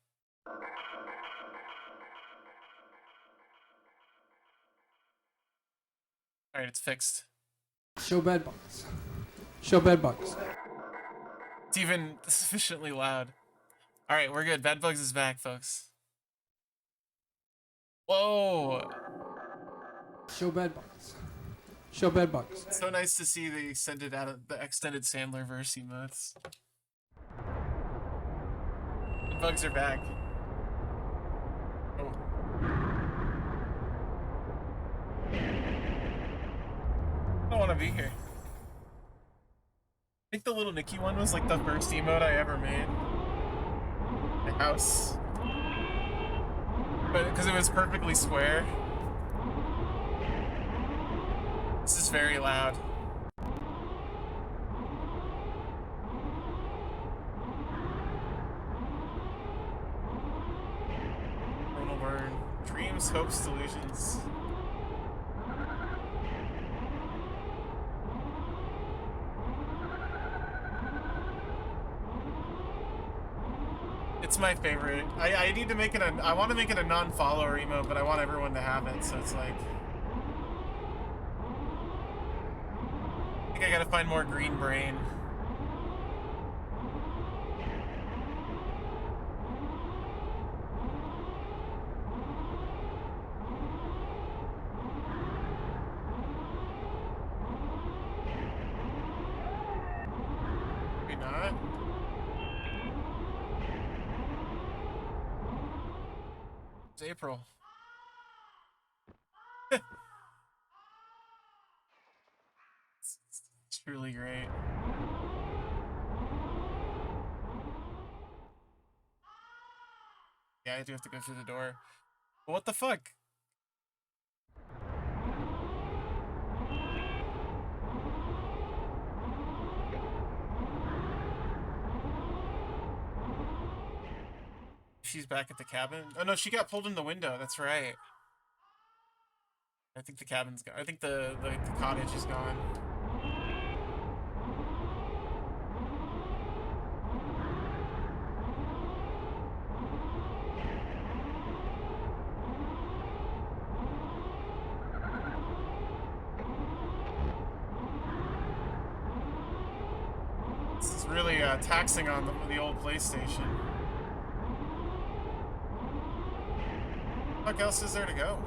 Alright, it's fixed. Show bed bugs. Show bed bugs. It's even sufficiently loud. Alright, we're good. Bedbugs is back, folks. Whoa! Show bed bugs. Show bed bugs. It's so nice to see the extended Sandler verse emotes. Bugs are back. Oh. I don't want to be here. I think the little Nikki one was like the first emote I ever made. My house. But because it was perfectly square. This is very loud. Ronald Byrne. Dreams, hopes, delusions. It's my favorite. I need to make it I want to make it a non-follower emote, but I want everyone to have it, so it's like... I think I gotta find more green brain. Maybe not. It's April. It's truly great. Yeah, I do have to go through the door. But what the fuck? She's back at the cabin. Oh no, she got pulled in the window. That's right. I think the cabin's gone. I think the cottage is gone. This is really taxing on the old PlayStation. What else is there to go?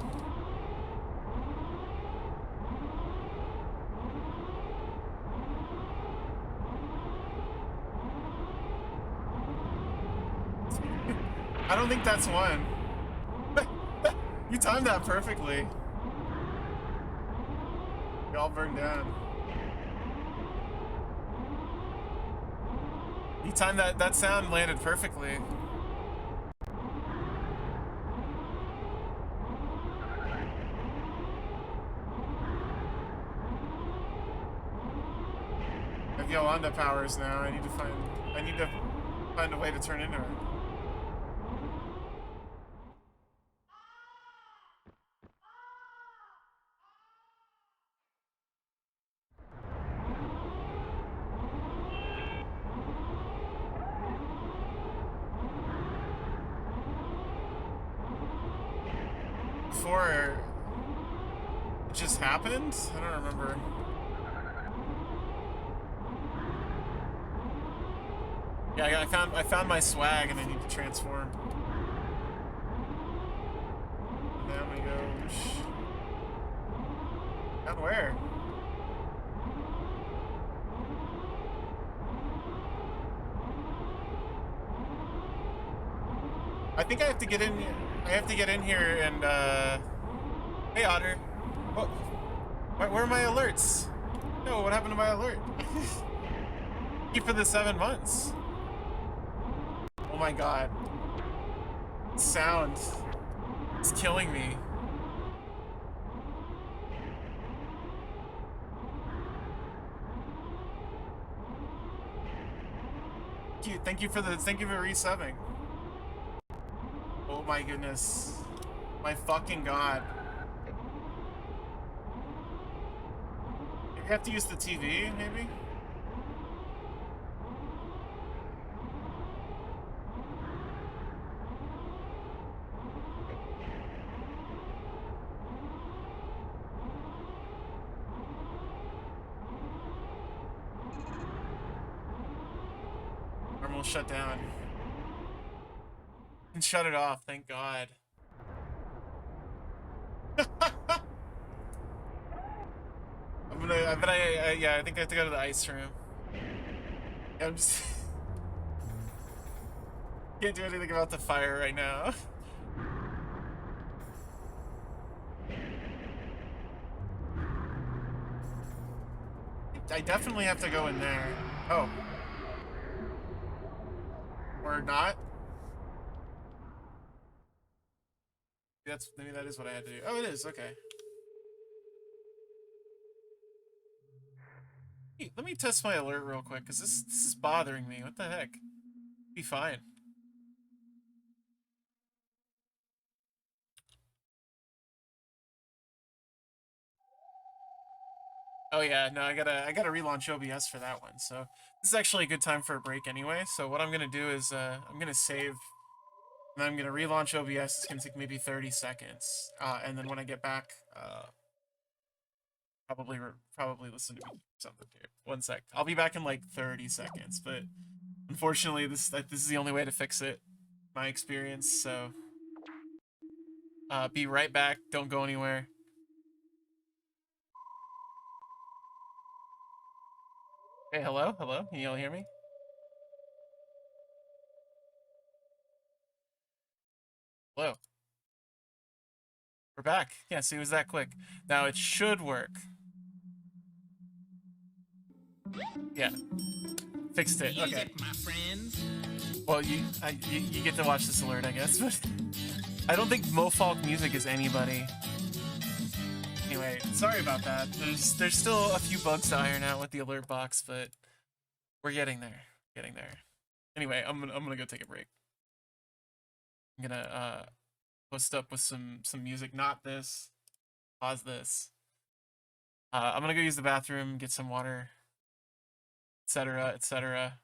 I don't think that's one. You timed that perfectly. You all burned down. You timed that sound landed perfectly. I have Yolanda powers now. I need to find a way to turn into her. Before it just happened? I don't remember. Yeah, I found my swag and I need to transform. And down we go. Down where? I think I have to get in. I have to get in here and. Hey, Otter. Oh, where are my alerts? No, what happened to my alert? Keep for the 7 months. Oh my god. Sound. It's killing me. Thank you for resubbing. Oh my goodness. My fucking god. You have to use the TV, maybe? Normal shut down. And shut it off, thank god. Yeah, I think I have to go to the ice room. Yeah, I'm just can't do anything about the fire right now. I definitely have to go in there. Oh. Or not. Maybe that is what I had to do. Oh, it is, okay. Hey, let me test my alert real quick, because this is bothering me. What the heck? Be fine. Oh yeah, no, I gotta relaunch OBS for that one. So this is actually a good time for a break anyway. So what I'm gonna do is I'm gonna save, and I'm gonna relaunch OBS. It's gonna take maybe 30 seconds, and then when I get back, probably listen to something here. 1 sec. I'll be back in like 30 seconds, but unfortunately this is the only way to fix it, my experience. So be right back. Don't go anywhere. Hey, hello? Hello? Can you all hear me? Hello? We're back. Yeah, see, it was that quick. Now it should work. Yeah. Fixed it. Okay. Well, you get to watch this alert, I guess, but I don't think Mofalk Music is anybody. Anyway, sorry about that. There's still a few bugs to iron out with the alert box, but we're getting there. Getting there. Anyway, I'm gonna go take a break. I'm gonna post up with some music, not this. Pause this. I'm gonna go use the bathroom, get some water, etc., etc.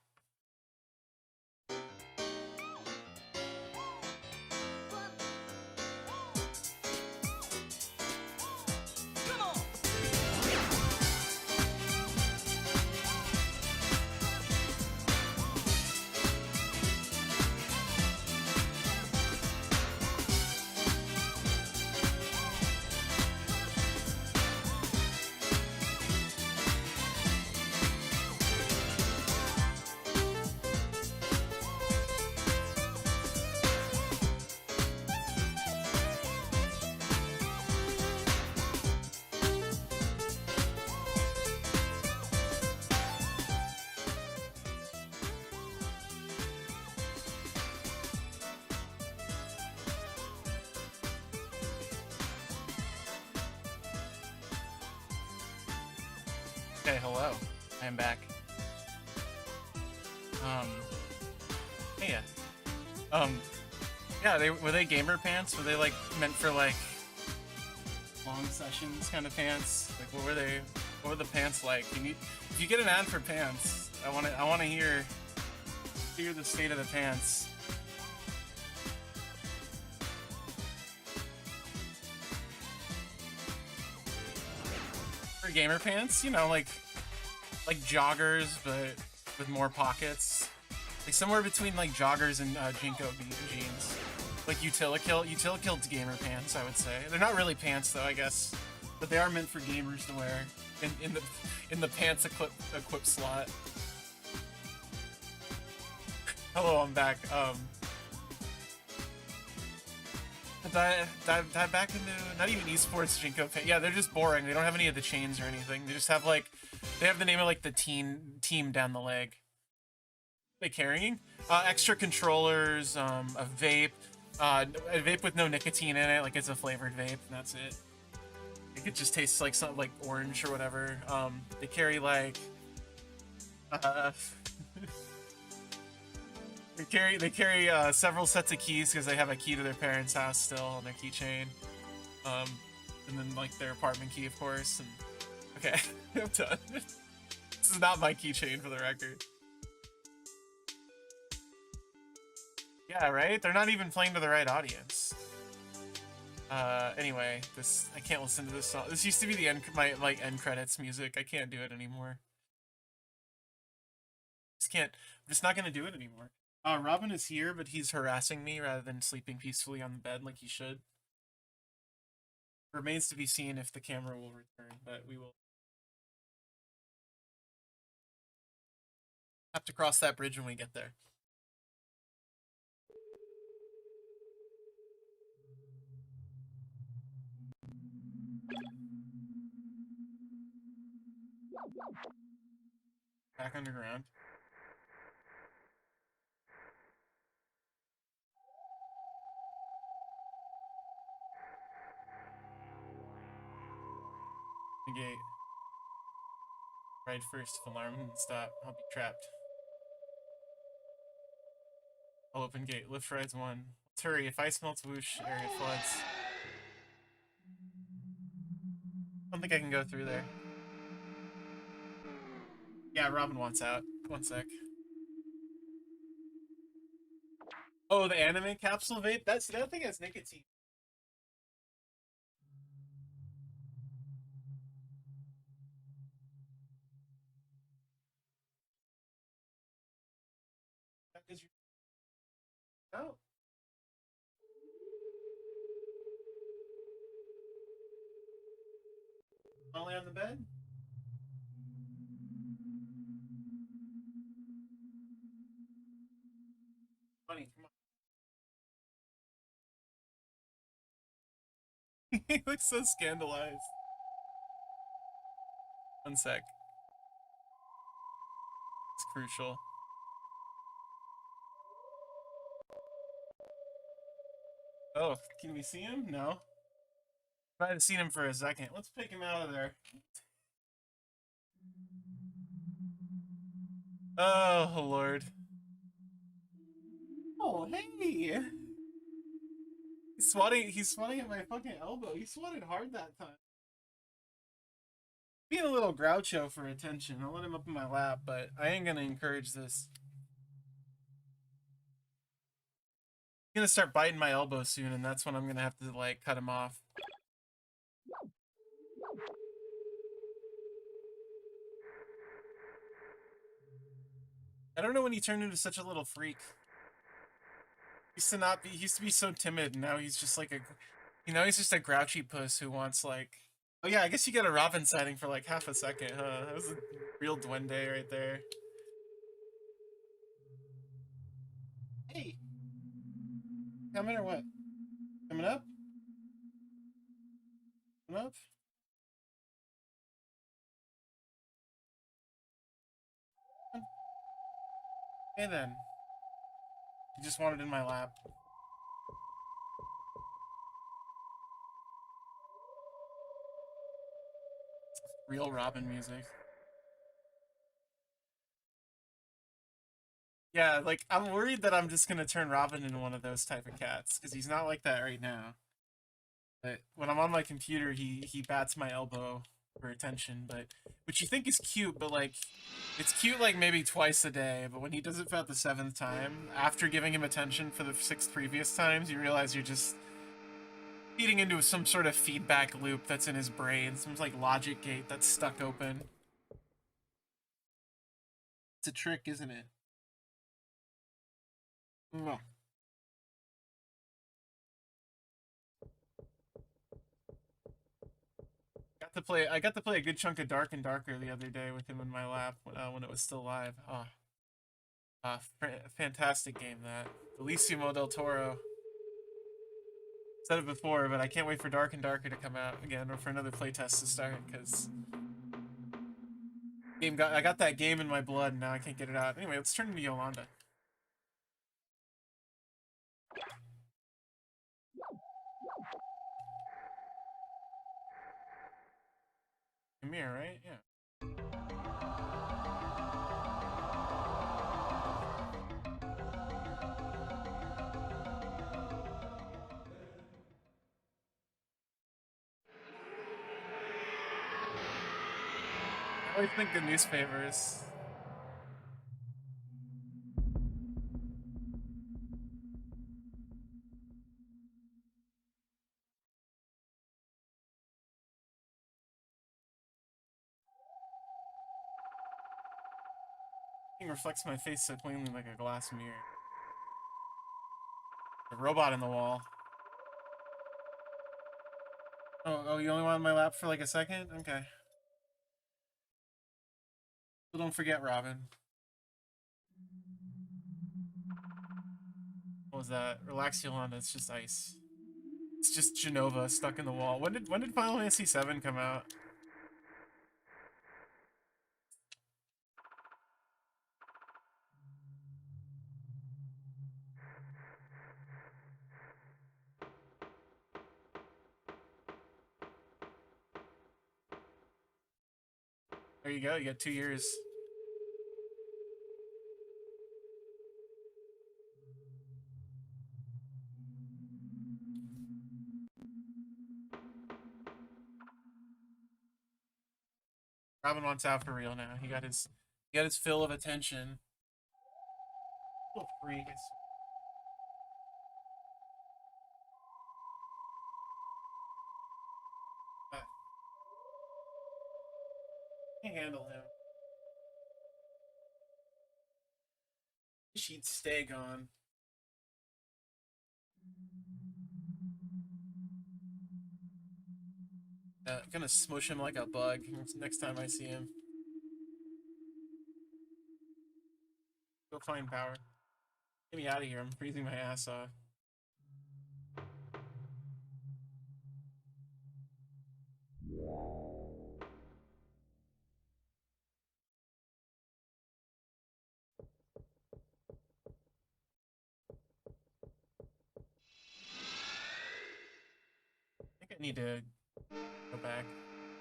Okay, hello. I'm back. Yeah. Yeah, were they gamer pants? Were they like meant for like long sessions kind of pants? Like what were they? What were the pants like? If you get an ad for pants, I wanna hear the state of the pants. For gamer pants, you know, like joggers, but with more pockets. Like somewhere between like joggers and Jinko jeans. Like Utilikill gamer pants, I would say. They're not really pants though, I guess, but they are meant for gamers to wear in the pants equip slot. Hello, I'm back. Dive back into not even esports Jinko pants. Yeah, they're just boring. They don't have any of the chains or anything. They just have like they have the name of like the team down the leg. They carrying extra controllers, a vape with no nicotine in it, like it's a flavored vape, and that's it. It just tastes like something like orange or whatever. They carry like They carry several sets of keys because they have a key to their parents' house still on their keychain. And then like their apartment key, of course. And okay, I'm done. This is not my keychain for the record. Yeah, right? They're not even playing to the right audience. Anyway, I can't listen to this song. This used to be the my end credits music. I can't do it anymore. I'm just not gonna do it anymore. Robin is here, but he's harassing me rather than sleeping peacefully on the bed like he should. Remains to be seen if the camera will return, but we will have to cross that bridge when we get there. Back underground. Negate. Ride first, if alarm and stop. I'll be trapped. I'll open gate. Lift rides 1. Let's hurry. If ice melts, whoosh, area floods. I don't think I can go through there. Yeah, Robin wants out. 1 sec. Oh, the anime capsule vape? That thing has nicotine. Because you no. Only on the bed? Funny, come on. He looks so scandalized. 1 sec. It's crucial. Oh, can we see him? No. I might have seen him for a second. Let's pick him out of there. Oh, Lord. Oh, hey! He's swatting at my fucking elbow. He swatted hard that time. Being a little groucho for attention. I'll let him up in my lap, but I ain't gonna encourage this. He's gonna start biting my elbow soon, and that's when I'm gonna have to, like, cut him off. I don't know when he turned into such a little freak. He used to be so timid, and now he's just like he's just a grouchy puss who wants, like... Oh yeah, I guess you got a Robin sighting for like half a second, huh? That was a real duende right there. Hey! Coming or what? Coming up? Coming up? Hey then. He just wanted in my lap. Real Robin music. Yeah, like, I'm worried that I'm just gonna turn Robin into one of those type of cats, because he's not like that right now. But when I'm on my computer, he bats my elbow for attention, but which you think is cute, but like, it's cute like maybe twice a day, but when he does it for the 7th time, after giving him attention for the 6 previous times, you realize you're just feeding into some sort of feedback loop that's in his brain, some like logic gate that's stuck open. It's a trick, isn't it? No. I got to play a good chunk of Dark and Darker the other day with him in my lap when it was still live. Fantastic game, that. Bellissimo del Toro. Said it before, but I can't wait for Dark and Darker to come out again, or for another playtest to start, because I got that game in my blood, and now I can't get it out. Anyway, let's turn into Yolanda. Come here, right? Yeah. always think the newspapers. Thing reflects my face so plainly like a glass mirror. The robot in the wall. Oh, you only want my lap for like a second? Okay. Well, don't forget, Robin. What was that? Relax, Yolanda. It's just ice. It's just Genova stuck in the wall. When did Final Fantasy VII come out? There you go. You got 2 years. Robin wants out for real now. He got his fill of attention. Little freak. I can't handle him. She'd stay gone. Gonna smush him like a bug next time I see him. Go find power. Get me out of here. I'm breathing my ass off. I think I need to go back.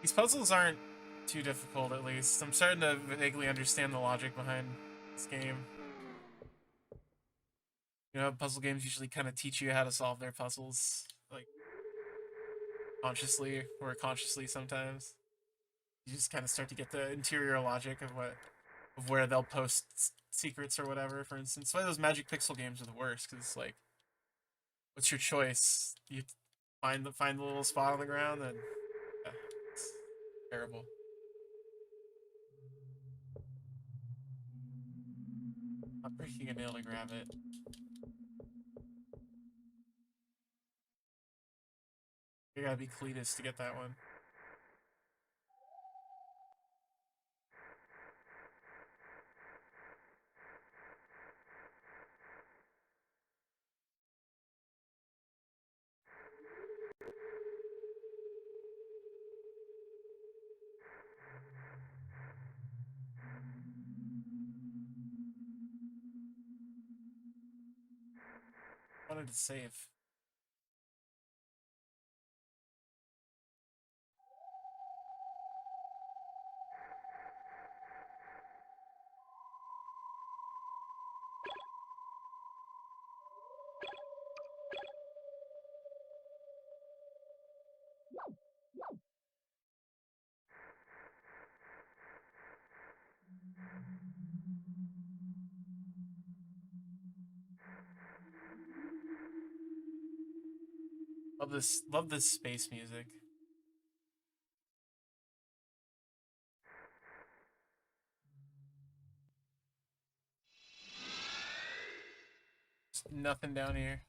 These puzzles aren't too difficult, at least. I'm starting to vaguely understand the logic behind this game. You know, puzzle games usually kind of teach you how to solve their puzzles, like consciously or consciously sometimes. You just kind of start to get the interior logic of where they'll post secrets or whatever. For instance, why those Magic Pixel games are the worst because it's like, what's your choice? You find the little spot on the ground, and it's terrible. I'm breaking a nail to grab it. You gotta be Cletus to get that one. I wanted to save. Love this space music. Just nothing down here.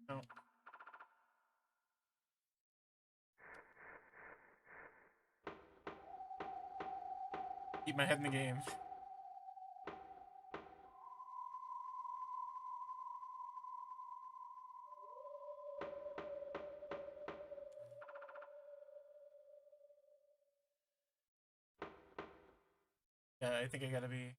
No. Keep my head in the game. Yeah, I think I gotta be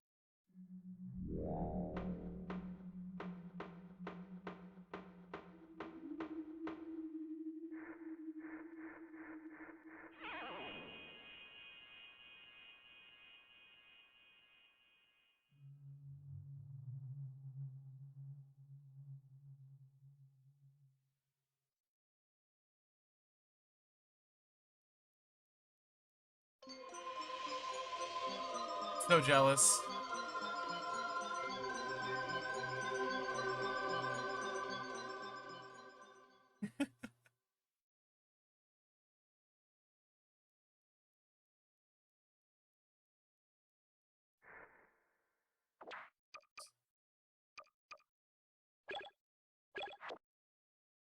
So jealous.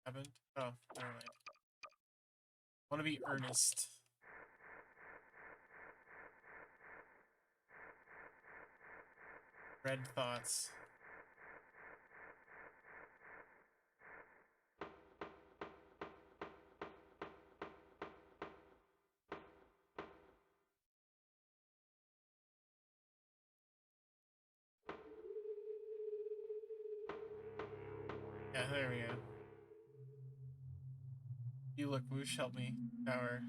Haven't? Oh, never mind. Want to be earnest. Red thoughts. Yeah, there we go. You look, Whoosh, help me. Power.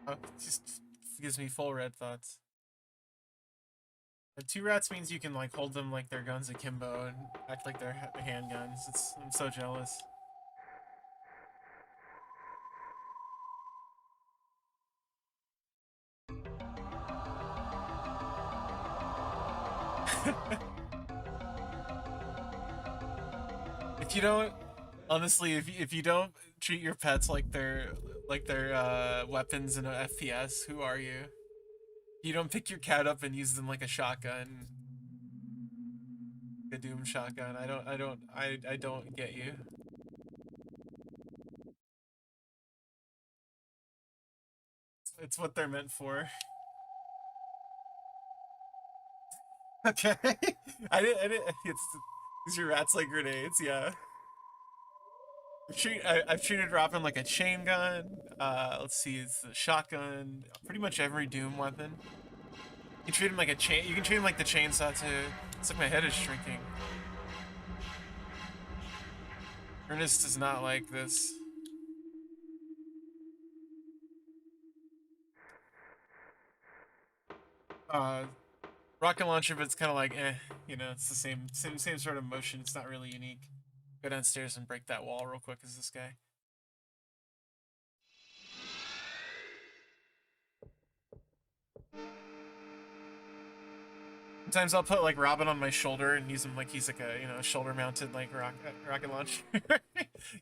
Oh, just gives me full red thoughts. The 2 rats means you can like hold them like they're guns akimbo and act like they're handguns. I'm so jealous. If you don't, honestly, if you don't treat your pets like they're weapons in a FPS, who are you? You don't pick your cat up and use them like a shotgun, a Doom shotgun. I don't get you. It's what they're meant for. Okay, I didn't. It's your rats like grenades, yeah. I've treated Robin like a chain gun. Let's see, it's a shotgun. Pretty much every Doom weapon. You can treat him like a chain. You can treat him like the chainsaw too. It's like my head is shrinking. Ernest is not like this. Uh, Rocket launcher, but it's kind of like you know, it's the same sort of motion. It's not really unique. Go downstairs and break that wall real quick. Is this guy? Sometimes I'll put like Robin on my shoulder and use him like he's like a, you know, shoulder mounted like rocket launcher.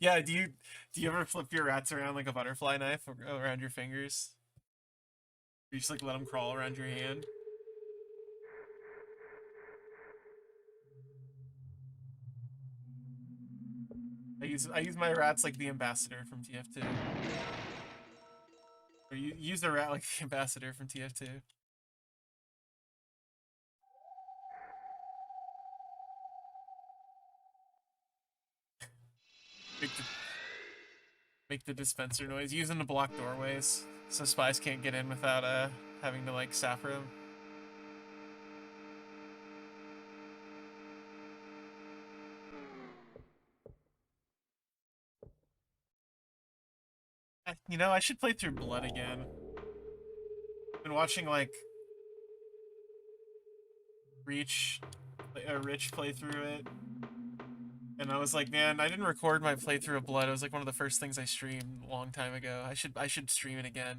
Yeah, do you ever flip your rats around like a butterfly knife around your fingers? You just like let them crawl around your hand. I use my rats like the ambassador from TF2. Or you use the rat like the ambassador from TF2. Make the make the dispenser noise. Use them to block doorways so spies can't get in without having to like saffron them. You know, I should play through Blood again. Been watching like Rich play through it, and I was like, man, I didn't record my playthrough of Blood. It was like one of the first things I streamed a long time ago. I should stream it again.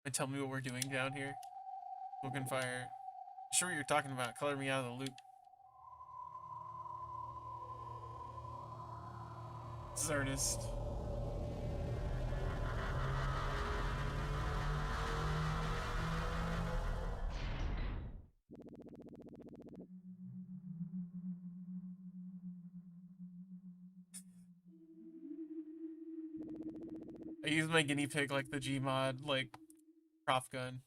And tell me what we're doing down here. Smoking fire. Sure what you're talking about. Color me out of the loop. This is Ernest. I use my guinea pig like the Gmod, like, prop gun.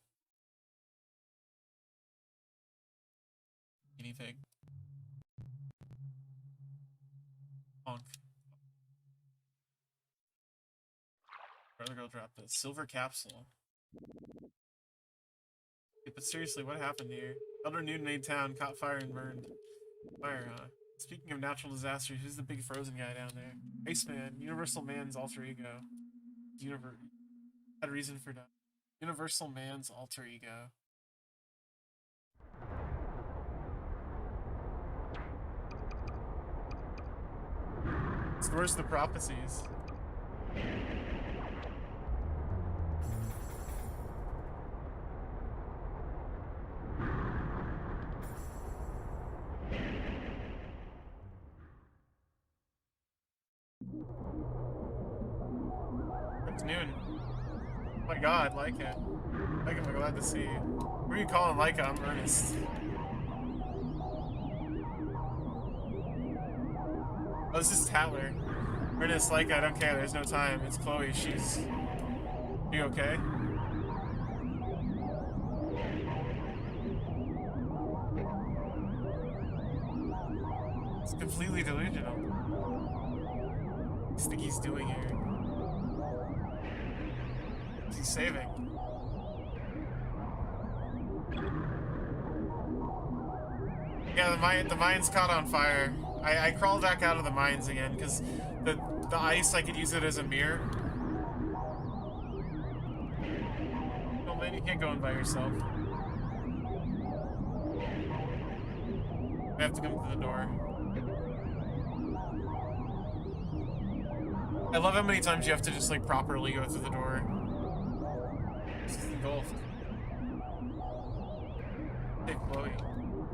Guinea pig. Honk. Brother girl dropped the silver capsule. Yeah, but seriously, what happened here? Elder Noon made town, caught fire and burned. Fire, huh? Speaking of natural disasters, who's the big frozen guy down there? Iceman, Universal Man's alter ego. Universe had a reason for that. Universal Man's alter ego. Stores the prophecies. It's noon. Oh my god, Laika. Laika, I'm glad to see you. Who are you calling Laika? I'm Ernest. Oh, this is Tatler. Ernest, Laika, I don't care. There's no time. It's Chloe. She's... You okay? It's completely delusional. What do you think he's doing here? What's he saving? Yeah, the mine's caught on fire. I crawled back out of the mines again because the ice, I could use it as a mirror. Oh man, you can't go in by yourself. I have to come to the door. I love how many times you have to just like properly go through the door. This is engulfed. Hey Chloe.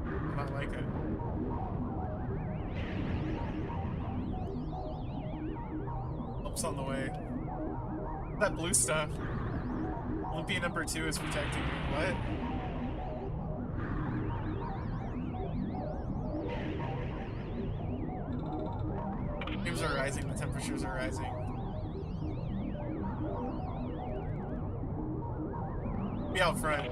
I'm not like it. Help's on the way. That blue stuff. Olympia number 2 is protecting me. What? Flames are rising, the temperatures are rising. Be out front.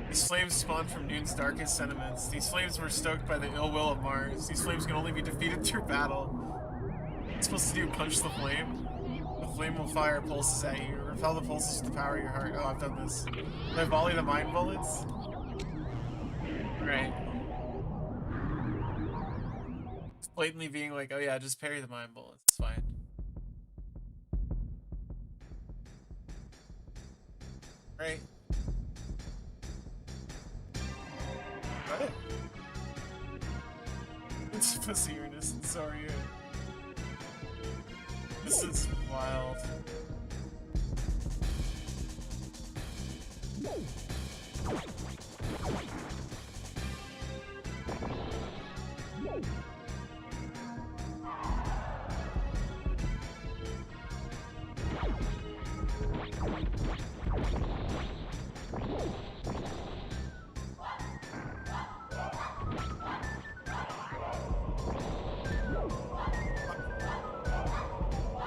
These flames spawned from Noon's darkest sentiments. These flames were stoked by the ill will of Mars. These flames can only be defeated through battle. What are you supposed to do? Punch the flame? The flame will fire pulses at you. Repel the pulses to power your heart. Oh, I've done this. Did I volley the mine bullets? Right. It's blatantly being like, oh yeah, just parry the mine bullets. It's fine. Right. What? It's pussy earnest, and so are you. This is wild.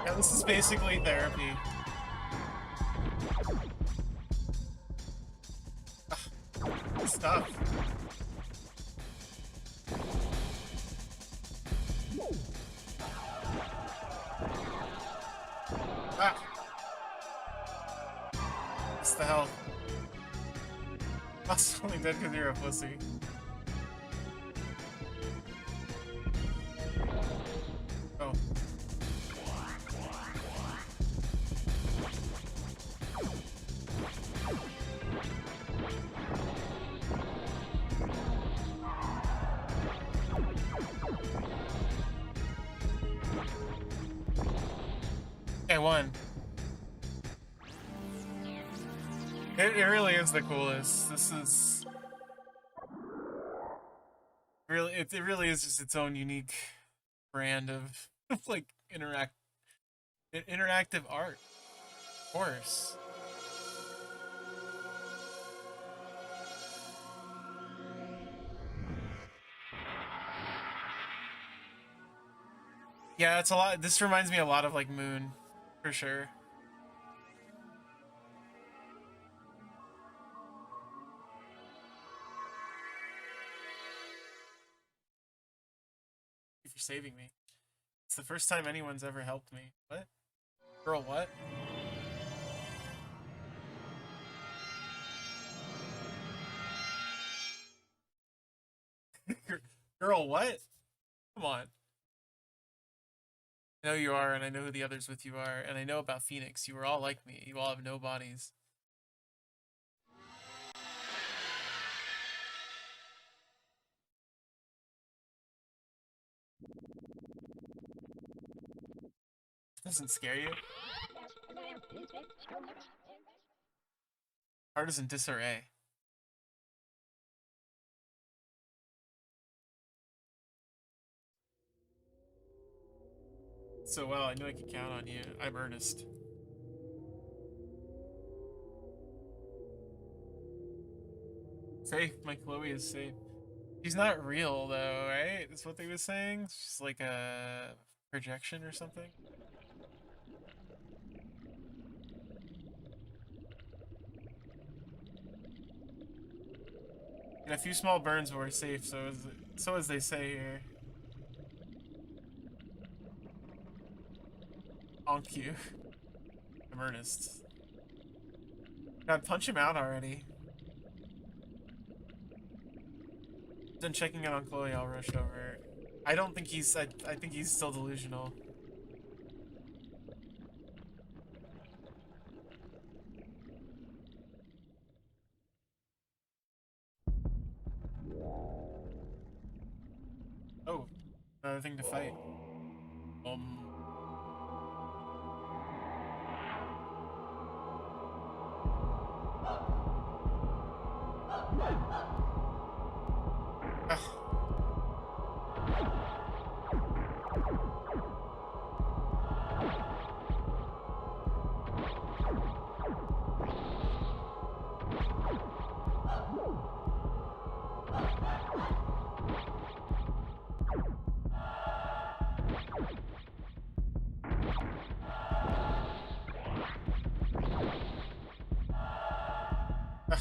Yeah, this is basically therapy. Stuff. Ah. What's the hell? I was only dead because you're a pussy. Oh. I won. It really is the coolest. This is really it really is just its own unique brand of like interactive art. Of course. Yeah, it's a lot. This reminds me a lot of like Moon, for sure. Thank you for saving me. It's the first time anyone's ever helped me. What? Girl, what? Girl, what? Come on. I know you are, and I know who the others with you are, and I know about Phoenix. You are all like me. You all have no bodies. Doesn't scare you? Heart is in disarray. So well, I knew I could count on you. I'm Ernest. Safe. My Chloe is safe. She's not real though, right? That's what they were saying. She's like a projection or something. And a few small burns were safe, so as they say here. Honk you. I'm earnest. God, punch him out already. Done checking in on Chloe, I'll rush over. I don't think he's, I think he's still delusional. Oh, another thing to fight.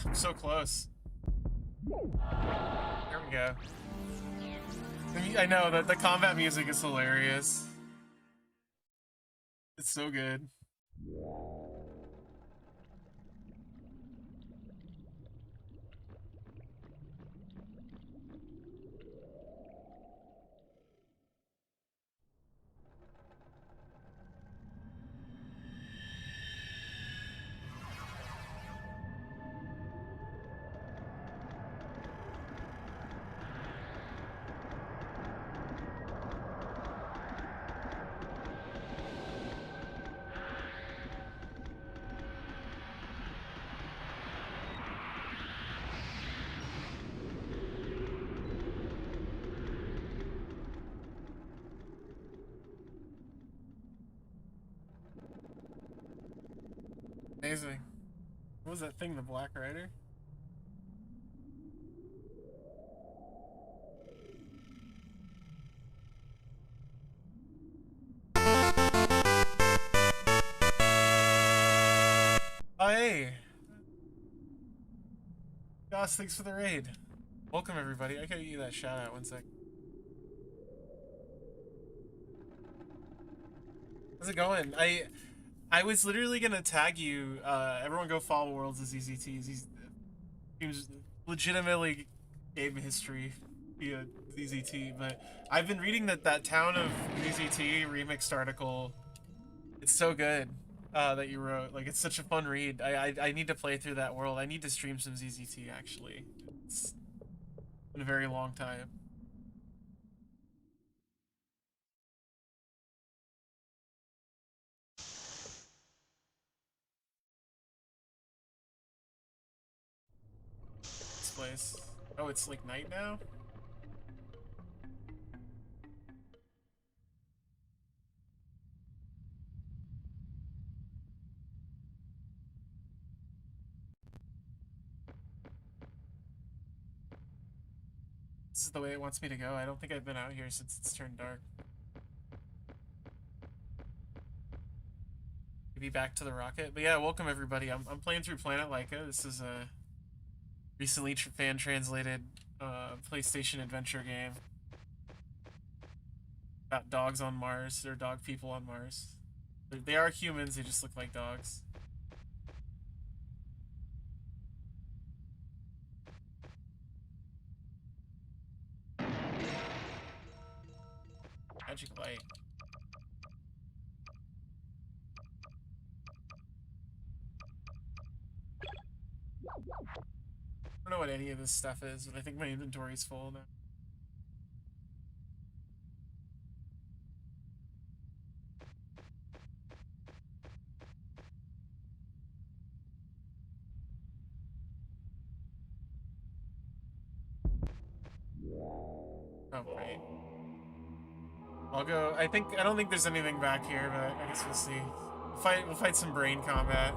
I'm so close. There we go. I know that the combat music is hilarious. It's so good. Amazing. What was that thing, the Black Rider? Oh, hey! Gosh, thanks for the raid. Welcome, everybody. I gotta give you that shout out, 1 sec. How's it going? I was literally gonna tag you. Everyone go follow Worlds of ZZT. He's legitimately game history via ZZT, but I've been reading that Town of ZZT remixed article. It's so good that you wrote. Like, it's such a fun read. I need to play through that world. I need to stream some ZZT, actually. It's been a very long time. This place. Oh, it's like night now? This is the way it wants me to go. I don't think I've been out here since it's turned dark. Maybe back to the rocket. But yeah, welcome everybody. I'm playing through Planet Laika. This is a recently fan translated PlayStation adventure game about dogs on Mars. They're dog people on Mars. They are humans, they just look like dogs. Magic light. I don't know what any of this stuff is, but I think my inventory's full now. Oh, great. I'll go. I don't think there's anything back here, but I guess we'll see. We'll fight some brain combat.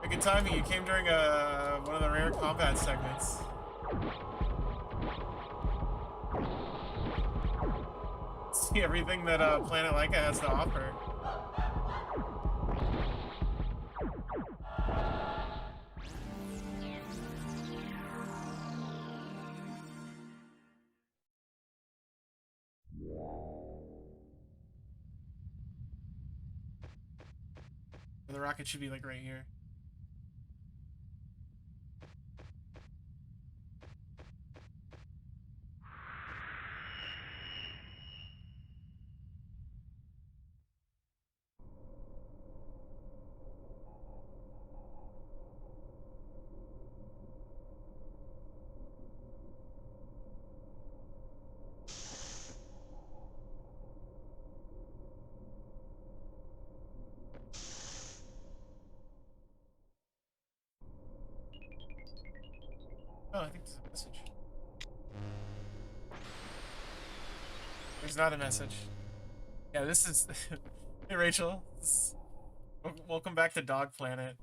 Good timing. You came during one of the rare combat segments. See everything that Planet Laika has to offer. The rocket should be like right here. Oh, I think there's a message. There's not a message. Yeah, this is... Hey, Rachel. Welcome back to Dog Planet.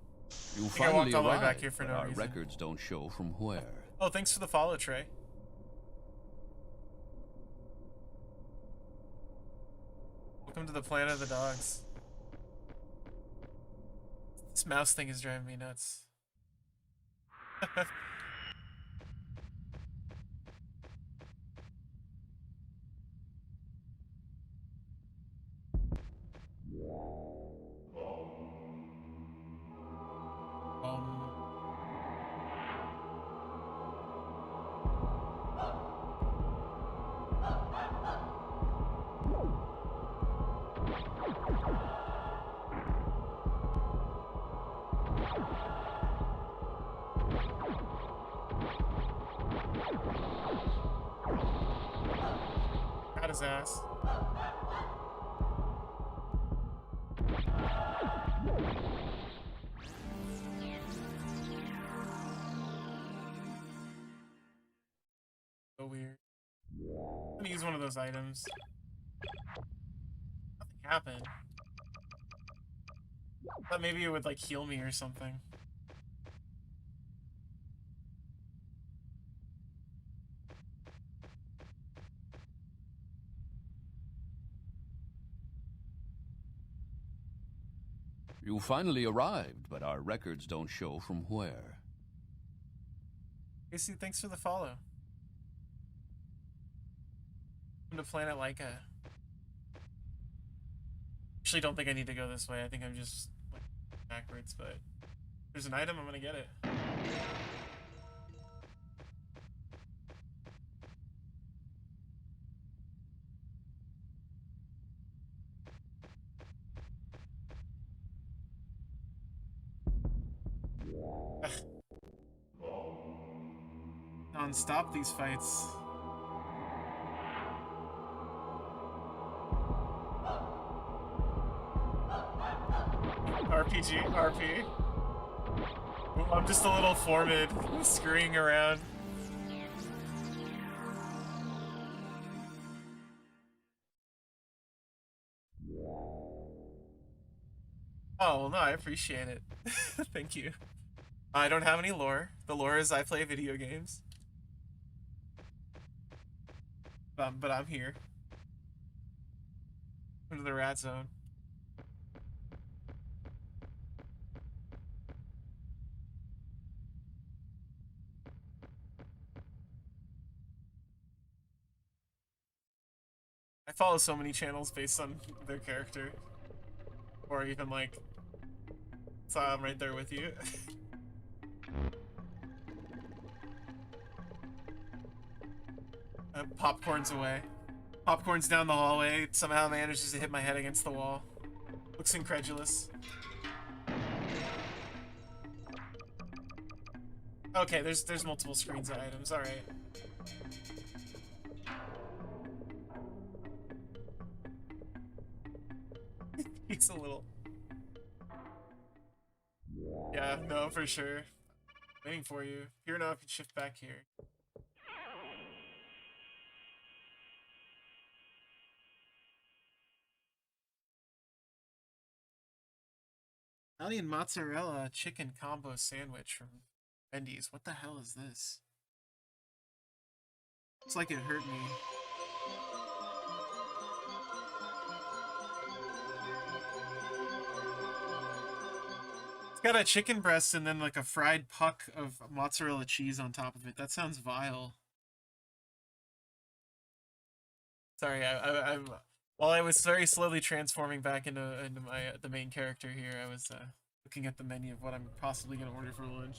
You I finally walked all the way arrived, back here for but no our reason. records don't show from where. Oh, thanks for the follow, Trey. Welcome to the planet of the dogs. This mouse thing is driving me nuts. um... Got his ass. So weird. I'm gonna use one of those items. Nothing happened. Thought maybe it would like heal me or something. You finally arrived, but our records don't show from where. Casey, thanks for the follow. Welcome to Planet Laika. Actually, don't think I need to go this way. I think I'm just like backwards, but there's an item, I'm gonna get it. Non-stop these fights. RPG, RP. Ooh, I'm just a little formid, scurrying around. Oh, well, no, I appreciate it. Thank you. I don't have any lore. The lore is I play video games. But I'm here. Into the rat zone. I follow so many channels based on their character. Or even like, so I'm right there with you. Popcorn's away. Popcorn's down the hallway. It somehow manages to hit my head against the wall. Looks incredulous. Okay, there's multiple screens of items. All right. He's a little. Yeah, no, for sure. Waiting for you. Here now, if you shift back here. Italian mozzarella chicken combo sandwich from Wendy's. What the hell is this? Looks like it hurt me. It's got a chicken breast and then like a fried puck of mozzarella cheese on top of it. That sounds vile. Sorry, I'm while I was very slowly transforming back into my the main character here, I was looking at the menu of what I'm possibly gonna order for lunch.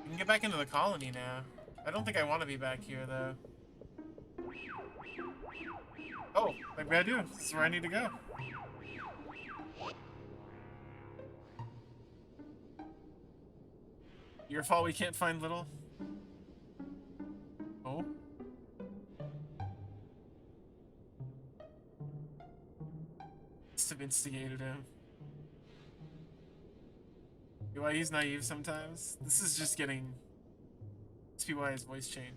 We can get back into the colony now. I don't think I want to be back here though. Oh, maybe I do. This is where I need to go. Your fault we can't find Little. Oh. Must have instigated him. Why he's naive sometimes? This is just getting... Must be why his voice changed.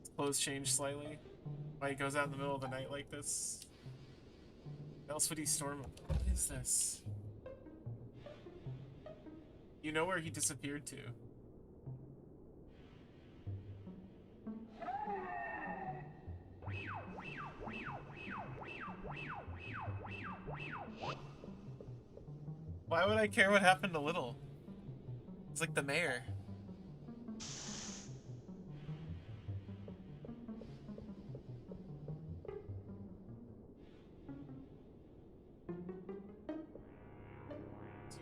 His clothes changed slightly. Why he goes out in the middle of the night like this. What else would he storm? What is this? You know where he disappeared to. Why would I care what happened to Little? It's like the mayor.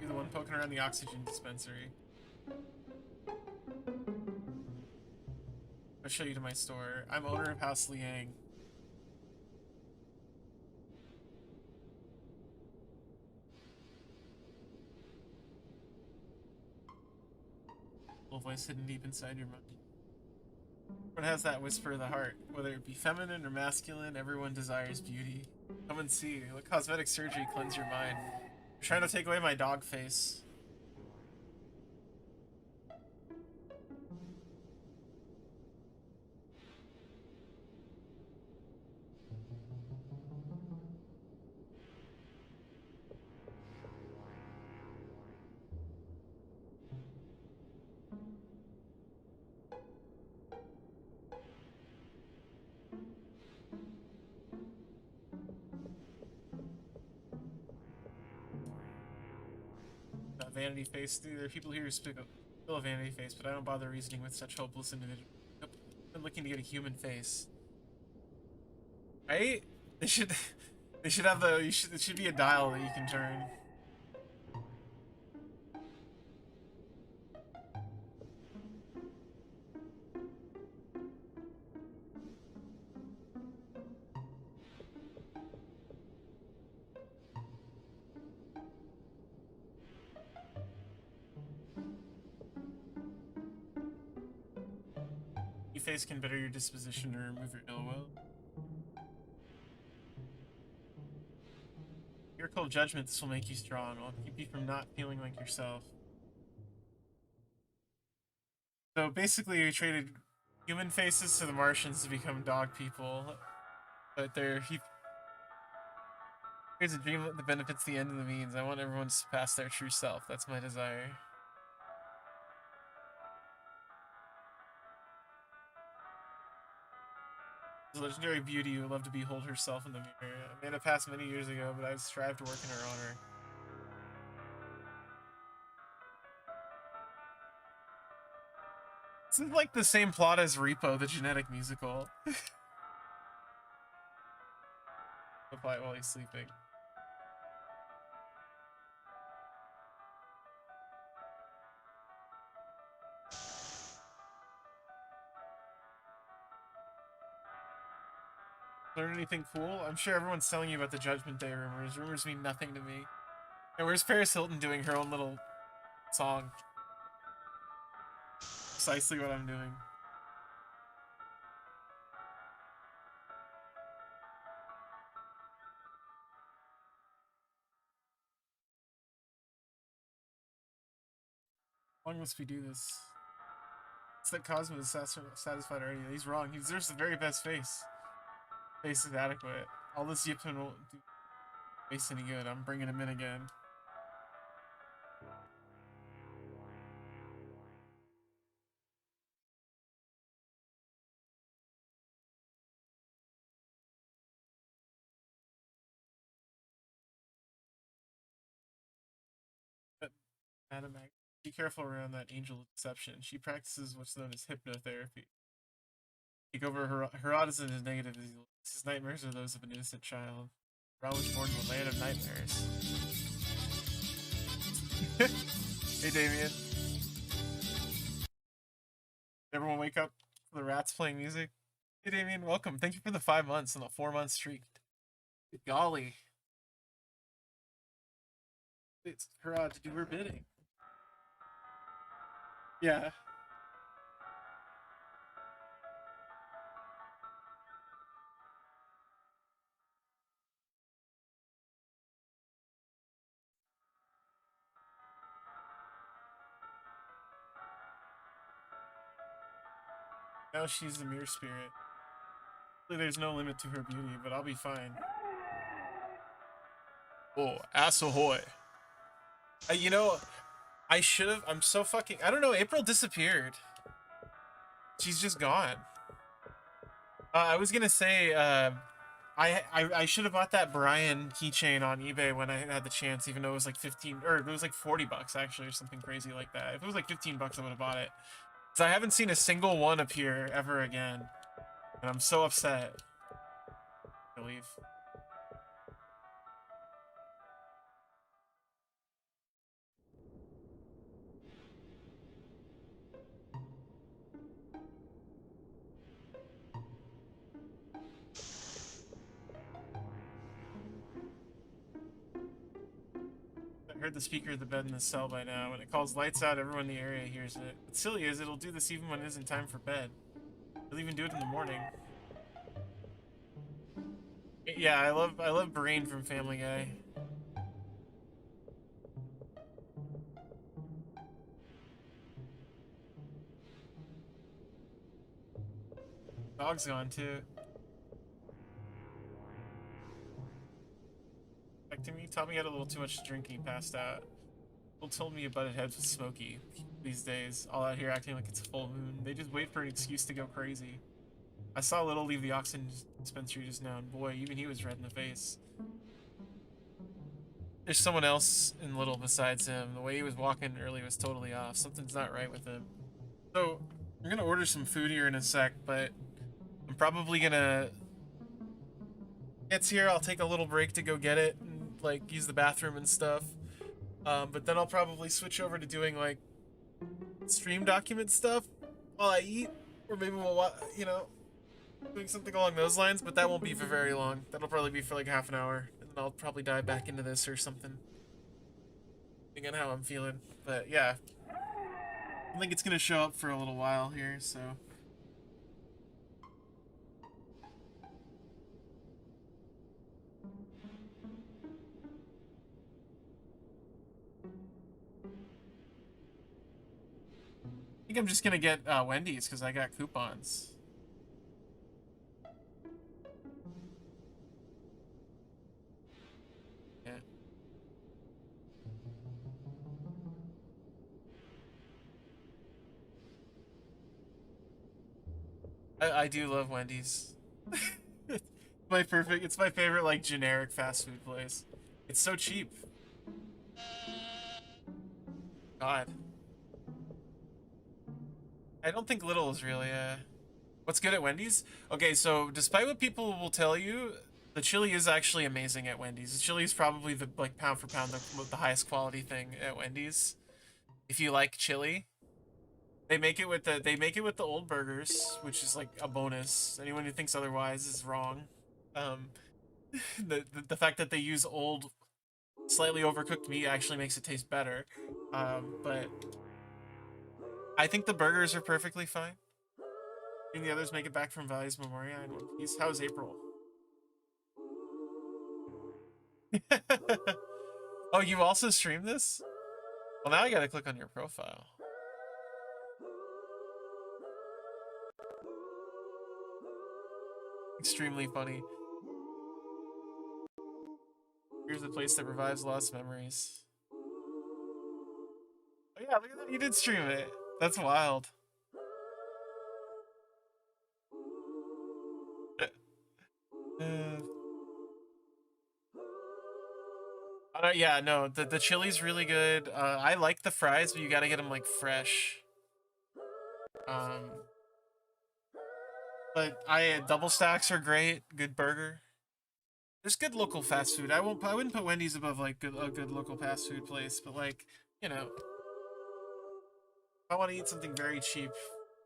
You're the one poking around the oxygen dispensary. I'll show you to my store. I'm owner of House Liang. Little voice hidden deep inside your mind. What has that whisper of the heart? Whether it be feminine or masculine, everyone desires beauty. Come and see. Let cosmetic surgery cleanse your mind. You're trying to take away my dog face. Vanity face. There are people here who speak of still a vanity face, but I don't bother reasoning with such hopeless individuals. Nope. I'm looking to get a human face. Right? They should have the it should be a dial that you can turn. Face can better your disposition or remove your ill will. Your cold judgment, this will make you strong. It'll keep you from not feeling like yourself. So basically, we traded human faces to the Martians to become dog people. But here's a dream that benefits the end of the means. I want everyone to surpass their true self. That's my desire. The legendary beauty who loved to behold herself in the mirror. Amanda passed many years ago, but I've strived to work in her honor. This is like the same plot as Repo, the genetic musical. Apply it while he's sleeping. Learn anything cool? I'm sure everyone's telling you about the Judgment Day rumors. Rumors mean nothing to me. And where's Paris Hilton doing her own little song? Precisely what I'm doing. How long must we do this? It's that Cosmo is satisfied already. He's wrong. He deserves the very best face. Face is adequate. All this yipping won't do face any good. I'm bringing him in again. But Madam Mag, be careful around that angel of deception. She practices what's known as hypnotherapy. Take over Herod is as negative as he looks. His nightmares are those of an innocent child. Herod was born in a land of nightmares. Hey, Damien. Everyone wake up for the rats playing music. Hey, Damien, welcome. Thank you for the 5 months and the 4-month streak. Good golly. It's Herod to do her bidding. Yeah. Now she's the mere spirit. There's no limit to her beauty, but I'll be fine. Oh, ass ahoy. You know, I should have. I'm so fucking. I don't know. April disappeared. She's just gone. I was gonna say, I should have bought that Brian keychain on eBay when I had the chance, even though it was like 15, or it was like 40 bucks actually, or something crazy like that. If it was like 15 bucks, I would have bought it. Because I haven't seen a single one appear ever again. And I'm so upset. I believe. I heard the speaker of the bed in the cell by now. When it calls lights out, everyone in the area hears it. What's silly is it'll do this even when it isn't time for bed. It'll even do it in the morning. Yeah, I love Brain from Family Guy. Dog's gone too. Affecting me, taught me had a little too much drinking, passed out. People told me you butted heads with Smokey these days, all out here acting like it's a full moon. They just wait for an excuse to go crazy. I saw Little leave the oxygen dispensary just now, and boy, even he was red in the face. There's someone else in Little besides him. The way he was walking early was totally off. Something's not right with him. So, I'm gonna order some food here in a sec, but I'm probably gonna... Gets here, I'll take a little break to go get it, and, like, use the bathroom and stuff. But then I'll probably switch over to doing, like, stream document stuff while I eat. Or maybe we'll, you know, doing something along those lines, but that won't be for very long. That'll probably be for like half an hour, and then I'll probably dive back into this or something. Depending on how I'm feeling. But yeah, I think it's gonna show up for a little while here, so. I think I'm just gonna get Wendy's because I got coupons. Yeah. I do love Wendy's. It's my favorite like generic fast food place. It's so cheap. God. I don't think Little is really what's good at Wendy's? Okay, so despite what people will tell you, the chili is actually amazing at Wendy's. The chili is probably the like pound for pound the highest quality thing at Wendy's. If you like chili, they make it with the old burgers, which is like a bonus. Anyone who thinks otherwise is wrong. Um, the fact that they use old, slightly overcooked meat actually makes it taste better. But I think the burgers are perfectly fine. And the others make it back from Valley's Memoria in one piece. How's April? Oh, you also stream this? Well, now I gotta click on your profile. Extremely funny. Here's a place that revives lost memories. Oh yeah, look at that. You did stream it. That's wild. Uh, yeah, no, the chili's really good. I like the fries, but you gotta get them like fresh. Um, but double stacks are great. Good burger. There's good local fast food. I wouldn't put Wendy's above like a good local fast food place, but like, you know, if I want to eat something very cheap,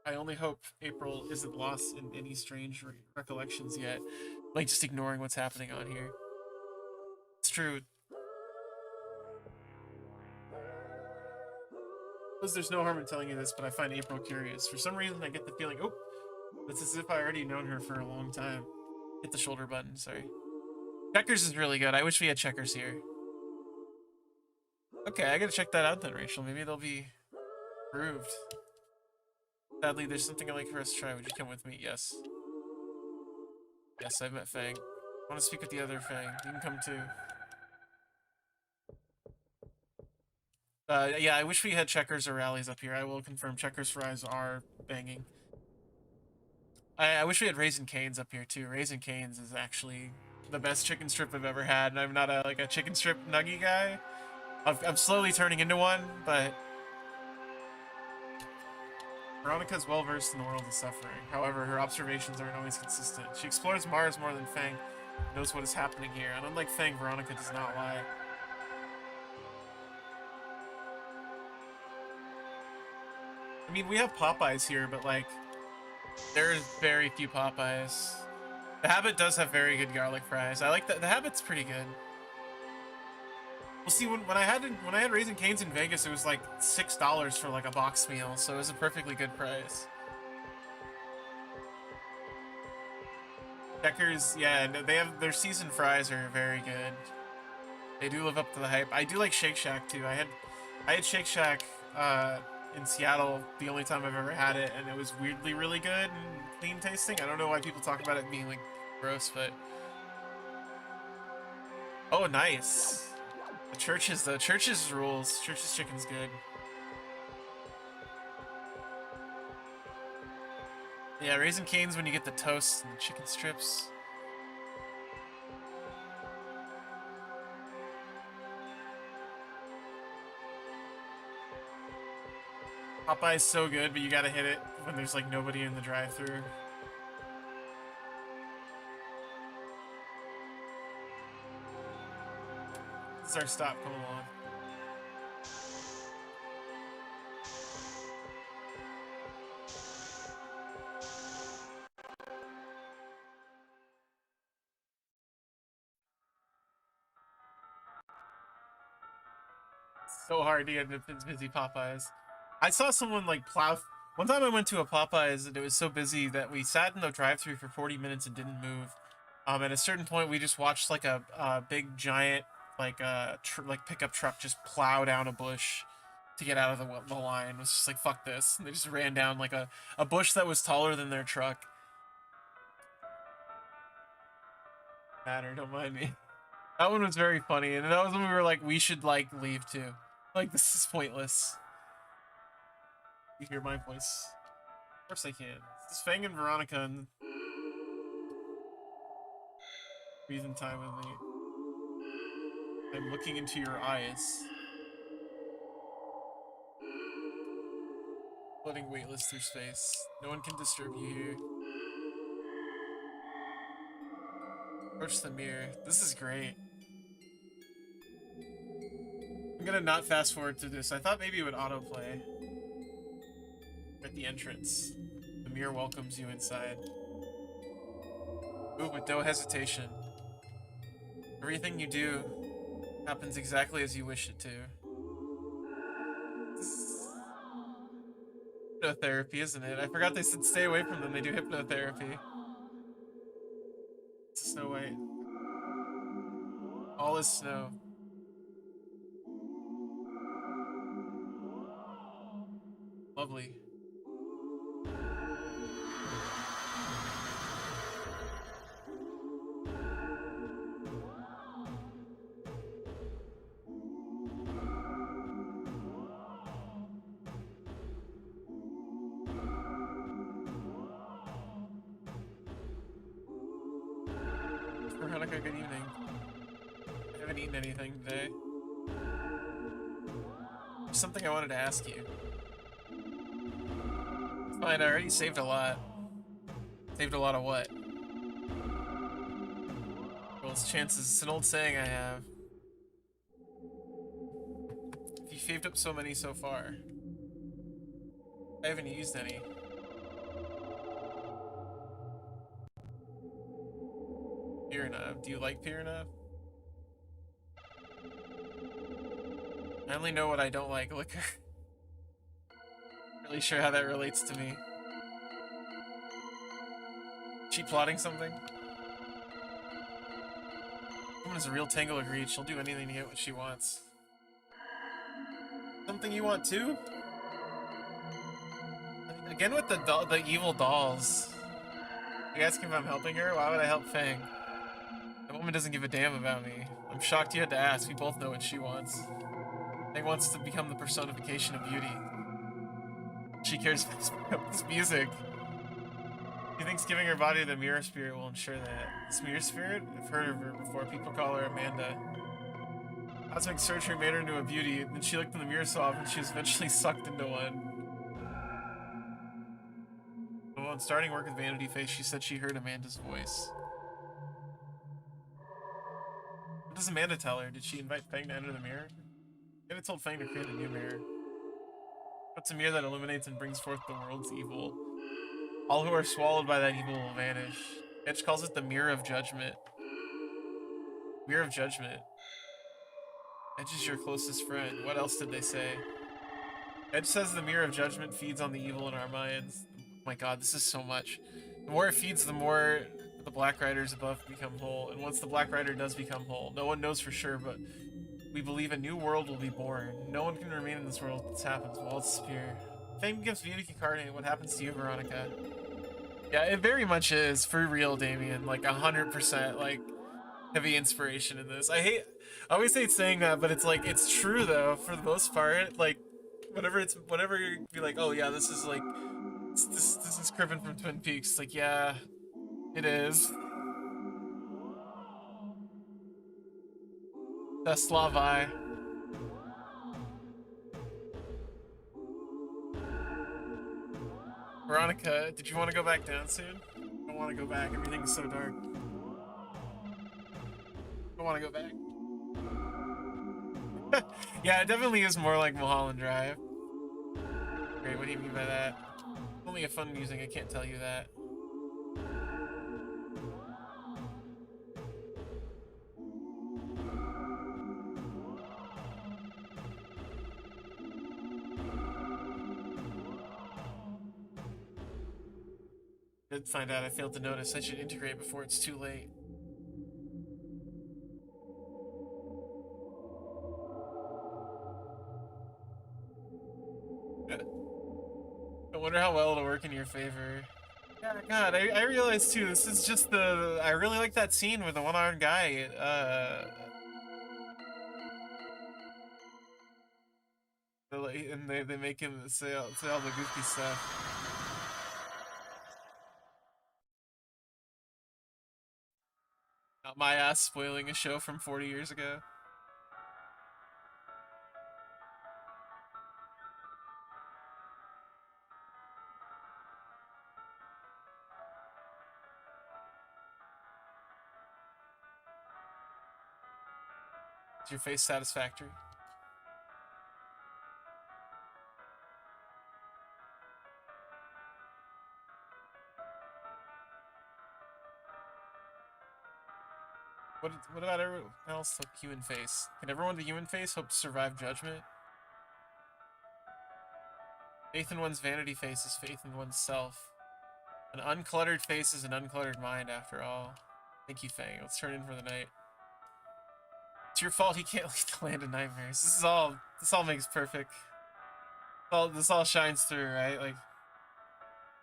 I only hope April isn't lost in any strange recollections yet, like just ignoring what's happening on here. It's true. Because there's no harm in telling you this, but I find April curious. For some reason, I get the feeling, oh, it's as if I already known her for a long time. Hit the shoulder button, sorry. Checkers is really good. I wish we had Checkers here. Okay, I gotta check that out then, Rachel. Maybe they'll be improved. Sadly, there's something I'd like for us to try. Would you come with me? Yes. Yes, I've met Fang. I want to speak with the other Fang. You can come too. Yeah, I wish we had Checkers or Rallies up here. I will confirm Checkers fries are banging. I wish we had Raisin Canes up here too. Raisin Canes is actually the best chicken strip I've ever had, and I'm not a chicken strip nugget guy. I'm slowly turning into one, but Veronica's well versed in the world of suffering. However, her observations aren't always consistent. She explores Mars more than Fang knows what is happening here, and unlike Fang, Veronica does not lie. I mean, we have Popeyes here, but like, there's very few Popeyes. The Habit does have very good garlic fries. I like that. The Habit's pretty good. Well, see, when I had Raisin Canes in Vegas, it was like $6 for like a box meal, so it was a perfectly good price. Checkers, yeah, they have their seasoned fries are very good. They do live up to the hype. I do like Shake Shack too. I had Shake Shack in Seattle the only time I've ever had it, and it was weirdly really good and clean tasting. I don't know why people talk about it being like gross, but oh, nice. The church's rules. Church's chicken's good. Yeah, Raisin Cane's when you get the toast and the chicken strips. Popeye's so good, but you gotta hit it when there's like nobody in the drive-thru. This is our stop. Come along. So hard to get into busy Popeyes. I saw someone like plow. One time I went to a Popeyes and it was so busy that we sat in the drive-thru for 40 minutes and didn't move. At a certain point, we just watched like a big giant like pickup truck just plow down a bush to get out of the line. It was just like fuck this. And they just ran down like a bush that was taller than their truck. Matter, don't mind me. That one was very funny, and that was when we were like, we should like leave too. Like this is pointless. You hear my voice? Of course I can. It's Fang and Veronica and breathing time with me. I'm looking into your eyes. Floating weightless through space. No one can disturb you here. Approach the mirror. This is great. I'm gonna not fast forward through this. I thought maybe it would autoplay. At the entrance. The mirror welcomes you inside. Move with no hesitation. Everything you do happens exactly as you wish it to. Hypnotherapy, isn't it? I forgot they said stay away from them. They do hypnotherapy. It's Snow White. All is snow. Lovely. Veronica, good evening. I haven't eaten anything today. There's something I wanted to ask you. Fine, I already saved a lot. Saved a lot of what? Well, it's chances. It's an old saying I have. If you saved up so many so far, I haven't used any. Pure enough. Do you like pure enough? I only know what I don't like, liquor. Really sure how that relates to me. She plotting something? Woman is a real tangle of greed. She'll do anything to get what she wants. Something you want too? Again with the evil dolls. You asking if I'm helping her? Why would I help Fang? That woman doesn't give a damn about me. I'm shocked you had to ask. We both know what she wants. Fang wants to become the personification of beauty. She cares about this music. She thinks giving her body to the mirror spirit will ensure that. This mirror spirit? I've heard of her before. People call her Amanda. Cosmic surgery made her into a beauty, and then she looked in the mirror so often she was eventually sucked into one. Well, when starting work with Vanity Face, she said she heard Amanda's voice. What does Amanda tell her? Did she invite Fang to enter the mirror? Amanda told Fang to create a new mirror. It's a mirror that illuminates and brings forth the world's evil. All who are swallowed by that evil will vanish. Edge calls it the Mirror of Judgment. Mirror of Judgment. Edge is your closest friend. What else did they say? Edge says the Mirror of Judgment feeds on the evil in our minds. Oh my god, this is so much. The more it feeds, the more the Black Riders above become whole. And once the Black Rider does become whole, no one knows for sure, but we believe a new world will be born. No one can remain in this world if this happens. We'll all disappear. Fame gives beauty incarnate. What happens to you, Veronica? Yeah, it very much is, for real, Damien. Like, 100%, like, heavy inspiration in this. I always hate saying that, but it's like, it's true, though, for the most part. Like, whenever you be like, oh yeah, this is like, this is Crippen from Twin Peaks. It's like, yeah, it is. That's Slavai. Veronica, did you want to go back down soon? I don't want to go back. Everything's so dark. I want to go back. Yeah, it definitely is more like Mulholland Drive. Great, what do you mean by that? It's only a fun music, I can't tell you that. Did find out I failed to notice. I should integrate before it's too late. I wonder how well it'll work in your favor. Yeah, God, I realized too, this is just I really like that scene with the one-armed guy. And they make him say all the goofy stuff. Not my ass spoiling a show from 40 years ago. Is your face satisfactory? What about everyone else with human face? Can everyone with a human face hope to survive judgment? Faith in one's vanity face is faith in one's self. An uncluttered face is an uncluttered mind, after all. Thank you, Fang. Let's turn in for the night. It's your fault he can't leave the land of nightmares. This all makes perfect. This all shines through, right? Like,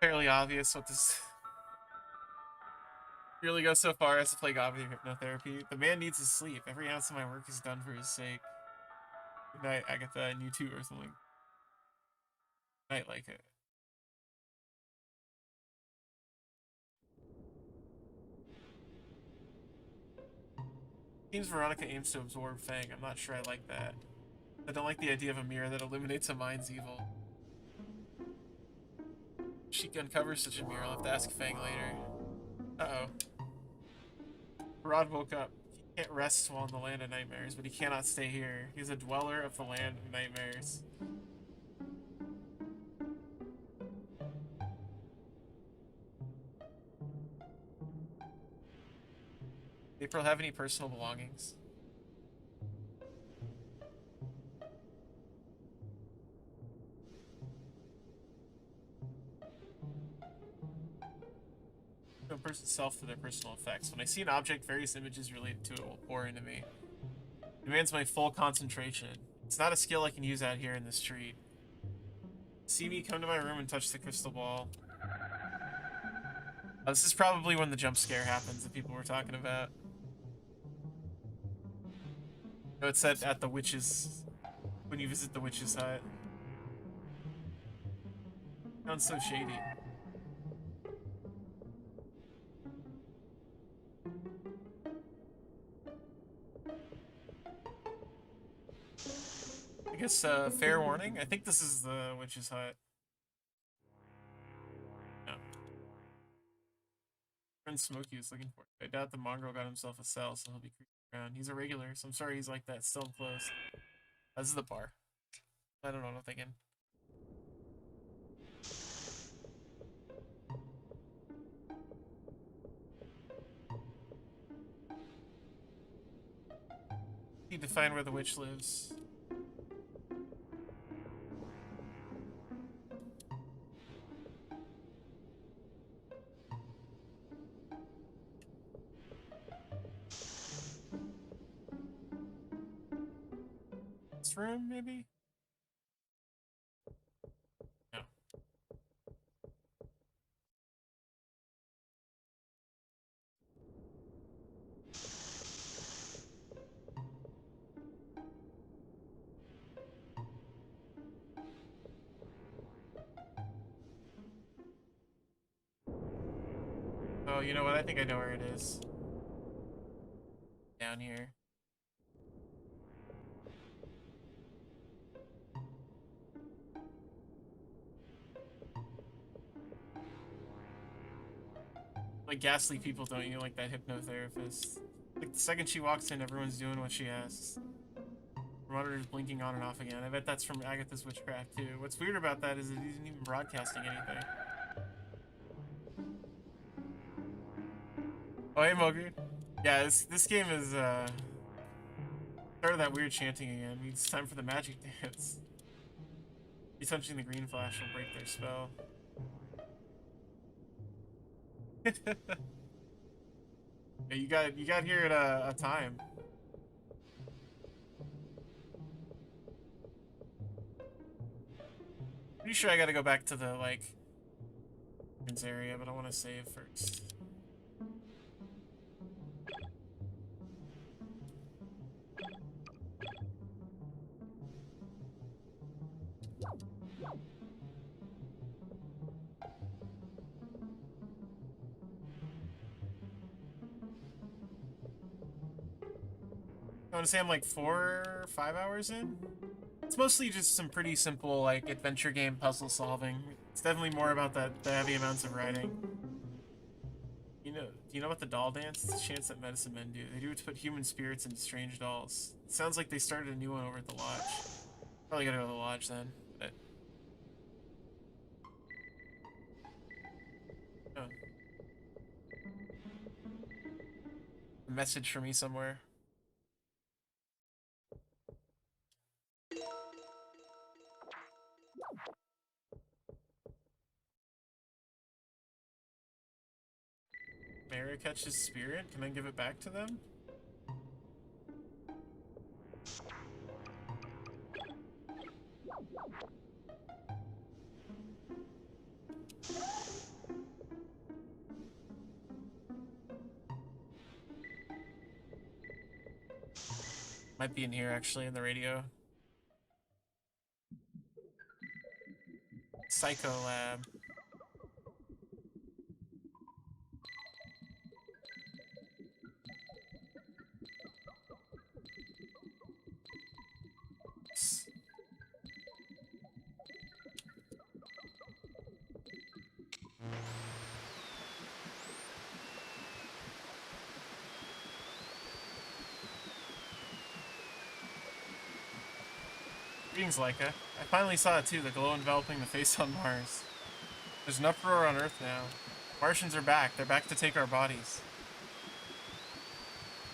fairly obvious what this really goes so far as to play God with your hypnotherapy. The man needs his sleep. Every ounce of my work is done for his sake. Good night, Agatha, and you too, or something. Night, Laika. Seems Veronica aims to absorb Fang. I'm not sure I like that. I don't like the idea of a mirror that eliminates a mind's evil. If she uncovers such a mirror, I'll have to ask Fang later. Uh-oh. Rod woke up. He can't rest while in the land of nightmares, but he cannot stay here. He's a dweller of the land of nightmares. April have any personal belongings? To a person's self to their personal effects. When I see an object, various images related to it will pour into me. It demands my full concentration. It's not a skill I can use out here in the street. See me, come to my room and touch the crystal ball. This is probably when the jump scare happens that people were talking about. No, it's at the witch's... when you visit the witch's hut. Sounds so shady. I guess, fair warning. I think this is the witch's hut. No. Friend Smokey is looking for it. I doubt the mongrel got himself a cell, so he'll be creeping around. He's a regular, so I'm sorry he's like that. Still close. This is the bar. I don't know what I'm thinking. Need to find where the witch lives. This room, maybe? No. Oh, you know what? I think I know where it is. Down here. Like ghastly people, don't you? Like that hypnotherapist. Like the second she walks in, everyone's doing what she asks. Her monitor's blinking on and off again. I bet that's from Agatha's Witchcraft too. What's weird about that is it isn't even broadcasting anything. Oh, hey, Mogri. Yeah, this game is, started that weird chanting again. It's time for the magic dance. Touching the green flash will break their spell. Yeah, you got here at a time. Pretty sure I gotta go back to the, like, area, but I want to save first. I want to say I'm like 4 or 5 hours in. It's mostly just some pretty simple, like, adventure game puzzle solving. It's definitely more about the heavy amounts of writing. Do you know about the doll dance? It's a chance that medicine men do. They do it to put human spirits into strange dolls. It sounds like they started a new one over at the lodge. Probably gotta go to the lodge then. But... oh. A message for me somewhere. Mara catches spirit? Can I give it back to them? Might be in here actually in the radio. Psycho Lab. Greetings, Laika. I finally saw it too, the glow enveloping the face on Mars. There's an uproar on Earth now. Martians are back. They're back to take our bodies.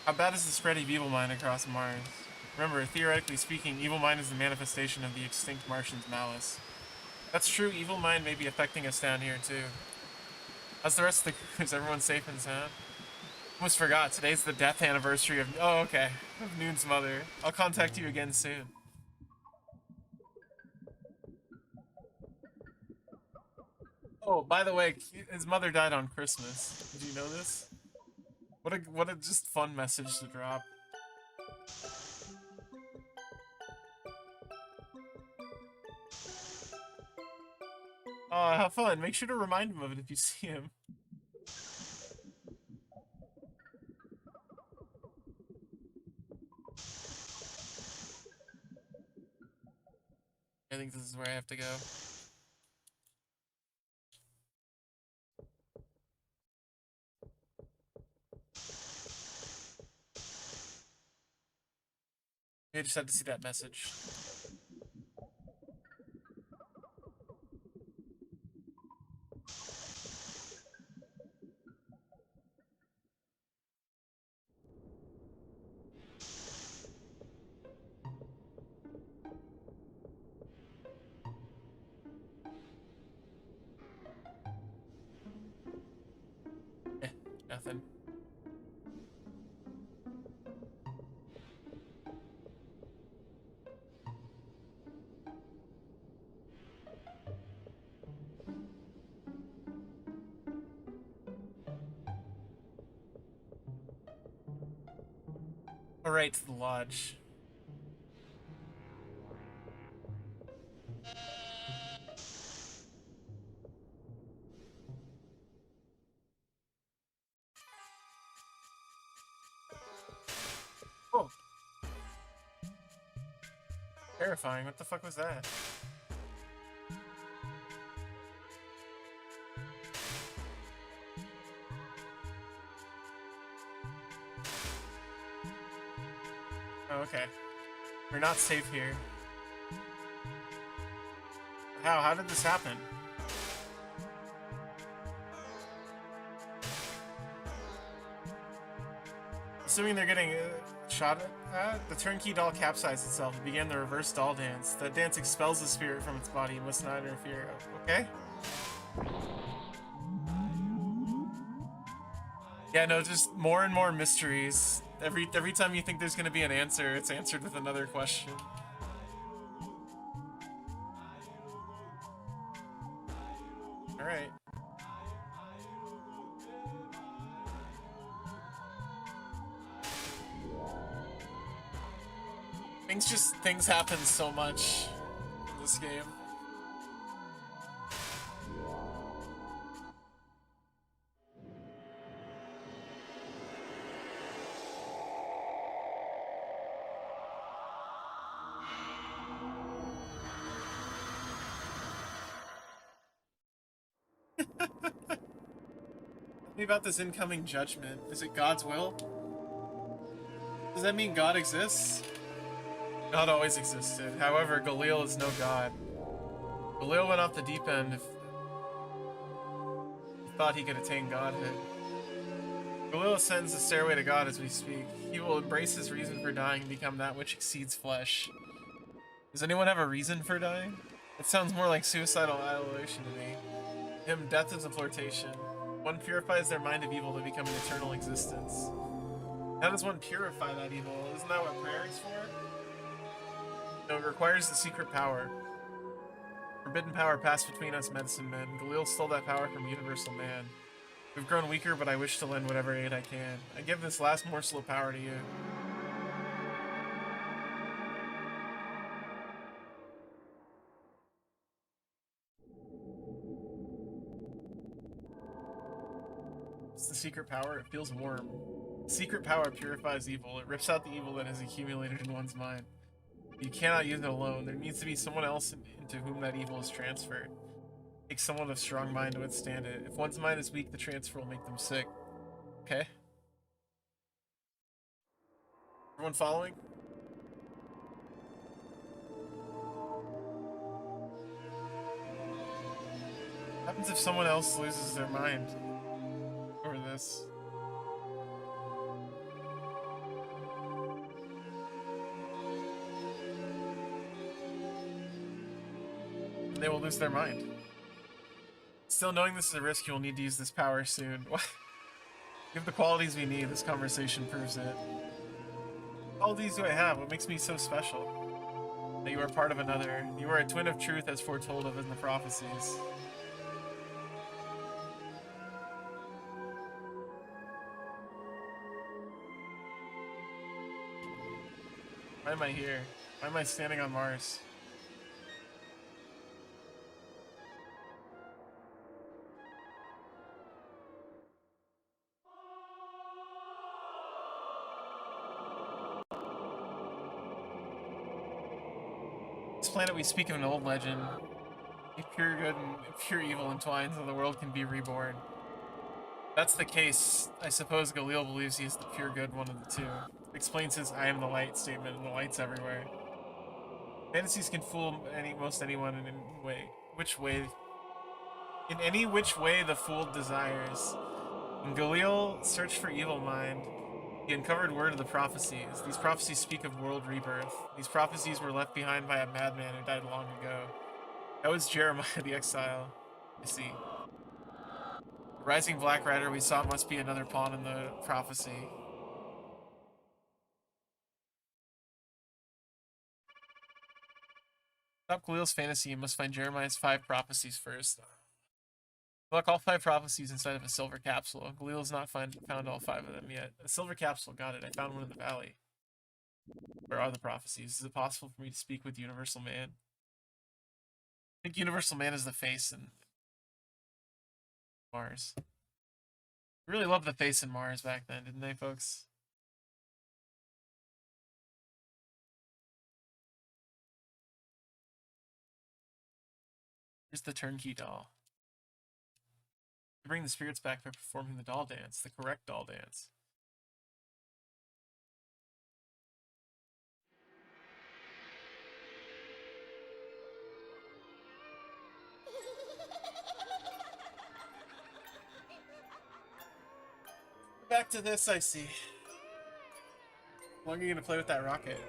How bad is the spread of evil mind across Mars? Remember, theoretically speaking, evil mind is the manifestation of the extinct Martian's malice. That's true, evil mind may be affecting us down here too. How's the rest of the crew? Is everyone safe and sound? Almost forgot, today's the death anniversary of— oh, okay. Of Noon's mother. I'll contact you again soon. Oh, by the way, his mother died on Christmas. Did you know this? What a just fun message to drop. Have fun. Make sure to remind him of it if you see him. I think this is where I have to go. I just had to see that message. Nothing. Alright, to the lodge. Oh. Terrifying. What the fuck was that? Oh, okay. We're not safe here. How? How did this happen? Assuming they're getting shot at, the turnkey doll capsized itself and began the reverse doll dance. That dance expels the spirit from its body and must not interfere. Okay? Yeah, no, just more and more mysteries. Every time you think there's gonna be an answer, it's answered with another question. Alright. Things happen so much in this game. Tell me about this incoming judgment. Is it God's will? Does that mean God exists? God always existed. However, Galil is no god. Galil went off the deep end if he thought he could attain godhood. Galil ascends the stairway to God as we speak. He will embrace his reason for dying and become that which exceeds flesh. Does anyone have a reason for dying? It sounds more like suicidal adulation to me. To him, death is a flirtation. One purifies their mind of evil to become an eternal existence. How does one purify that evil? Isn't that what prayer is for? No, it requires the secret power. Forbidden power passed between us medicine men. Galil stole that power from universal man. We've grown weaker, but I wish to lend whatever aid I can. I give this last morsel of power to you. It's the secret power. It feels warm. Secret power purifies evil. It rips out the evil that has accumulated in one's mind. You cannot use it alone. There needs to be someone else into whom that evil is transferred. It takes someone of strong mind to withstand it. If one's mind is weak, the transfer will make them sick. Okay? Everyone following? What happens if someone else loses their mind over this? And they will lose their mind. Still, knowing this is a risk, you will need to use this power soon. What? You have the qualities we need. This conversation proves it. What qualities do I have? What makes me so special? That you are part of another. You are a twin of truth as foretold of in the prophecies. Why am I here? Why am I standing on Mars? This planet we speak of an old legend. If pure good and pure evil entwines, so the world can be reborn. If that's the case, I suppose Galil believes he is the pure good one of the two. It explains his "I am the light" statement, and the light's everywhere. Fantasies can fool most anyone in any way. In any which way the fool desires. When Galil searched for evil mind, he uncovered word of the prophecies. These prophecies speak of world rebirth. These prophecies were left behind by a madman who died long ago. That was Jeremiah the Exile. I see. The rising Black Rider we saw must be another pawn in the prophecy. Stop Galil's fantasy, you must find Jeremiah's 5 prophecies first. Look, all 5 prophecies inside of a silver capsule. Galil's not found all 5 of them yet. A silver capsule, got it. I found one in the valley. Where are the prophecies? Is it possible for me to speak with Universal Man? I think Universal Man is the face in Mars. Really loved the face in Mars back then, didn't they, folks? Here's the turnkey doll. Bring the spirits back by performing the doll dance, the correct doll dance. Back to this, I see. How long are you gonna play with that rocket?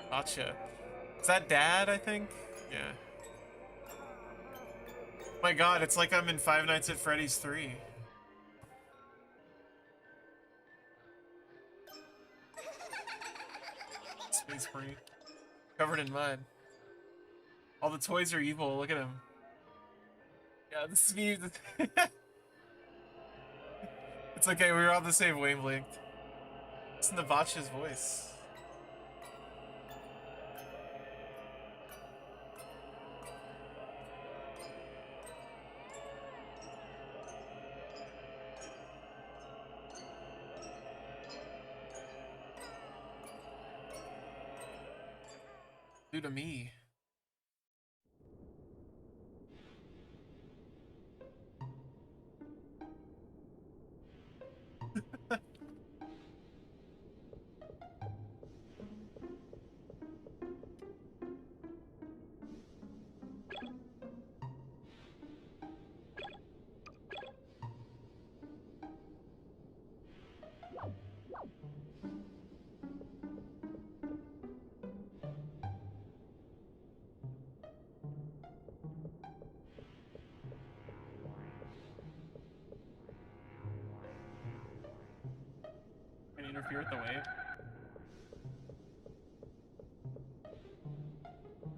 Gotcha. Is that Dad, I think? Yeah. Oh my god, it's like I'm in Five Nights at Freddy's 3. Space Marine. Covered in mud. All the toys are evil, look at him. Yeah, this is me. It's okay, we were on the same wavelength. Listen to Botch's voice. Due to me. Can you interfere with the wave?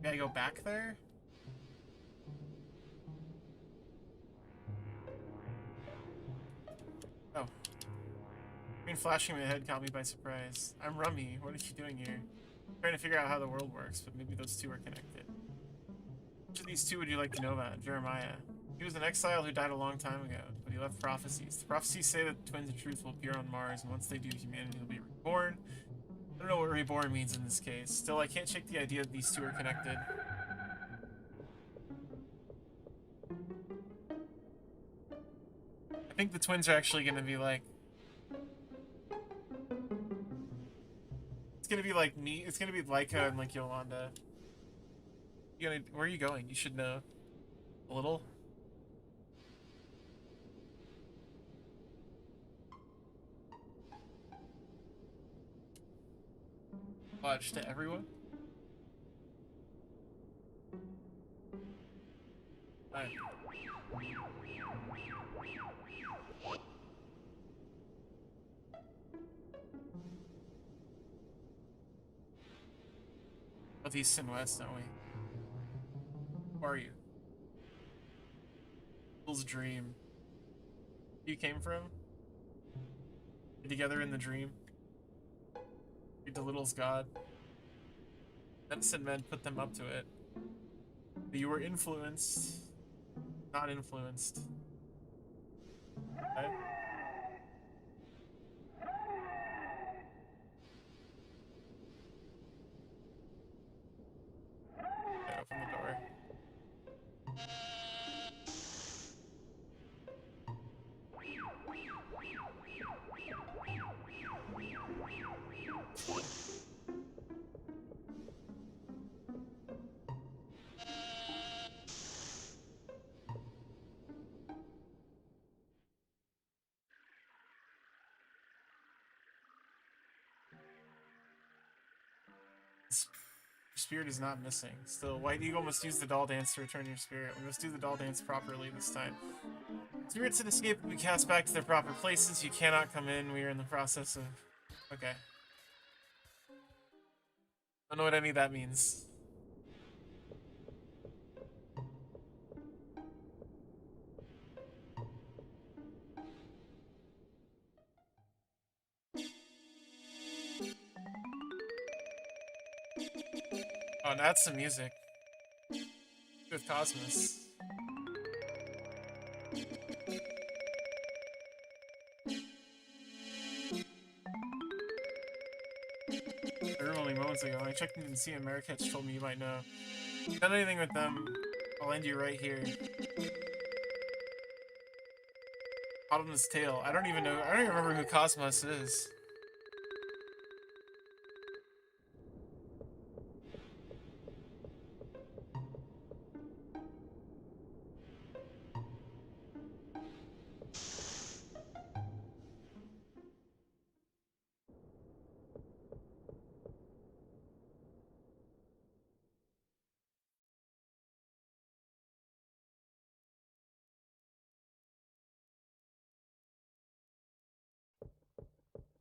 Gotta go back there? Oh. Green flashing in my head caught me by surprise. I'm Rummy. What are you doing here? I'm trying to figure out how the world works, but maybe those two are connected. Which of these two would you like to know about? Jeremiah. He was an exile who died a long time ago, but he left prophecies. The prophecies say that the twins of truth will appear on Mars, and once they do, humanity will be reborn. I don't know what reborn means in this case. Still, I can't shake the idea that these two are connected. I think the twins are actually going to be like It's gonna be like me. It's gonna be Laika and like Yolanda. Where are you going? You should know. A little. Watch to everyone. Alright. Both east and west, don't we? Where are you? Little's dream. You came from? You're together in the dream. Read to Little's god. Medicine men put them up to it. But you were influenced. Not influenced. Right? Okay, open the door. Your spirit is not missing. Still, White Eagle must use the doll dance to return your spirit. We must do the doll dance properly this time. Spirits that escape will be cast back to their proper places. You cannot come in. We are in the process of... Okay. Don't know what any of that means. Oh, and add some music. With Cosmos. The room only moments ago. I checked in to see, and Marrakech told me you might know. If you've done anything with them, I'll end you right here. Hot on his tail. I don't even know. I don't even remember who Cosmos is.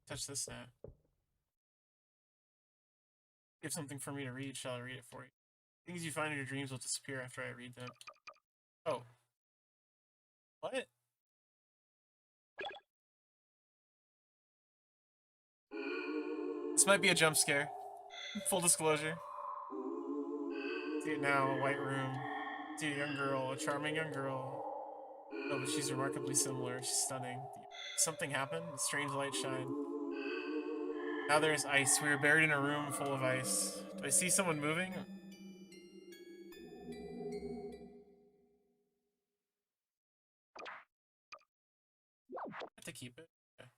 Touch this now. Give something for me to read. Shall I read it for you? Things you find in your dreams will disappear after I read them. Oh. What? This might be a jump scare. Full disclosure. See it now, a white room. See a young girl, a charming young girl. Oh, but she's remarkably similar. She's stunning. Something happened? A strange light shine. Now there is ice. We are buried in a room full of ice. Do I see someone moving? I have to keep it. Okay.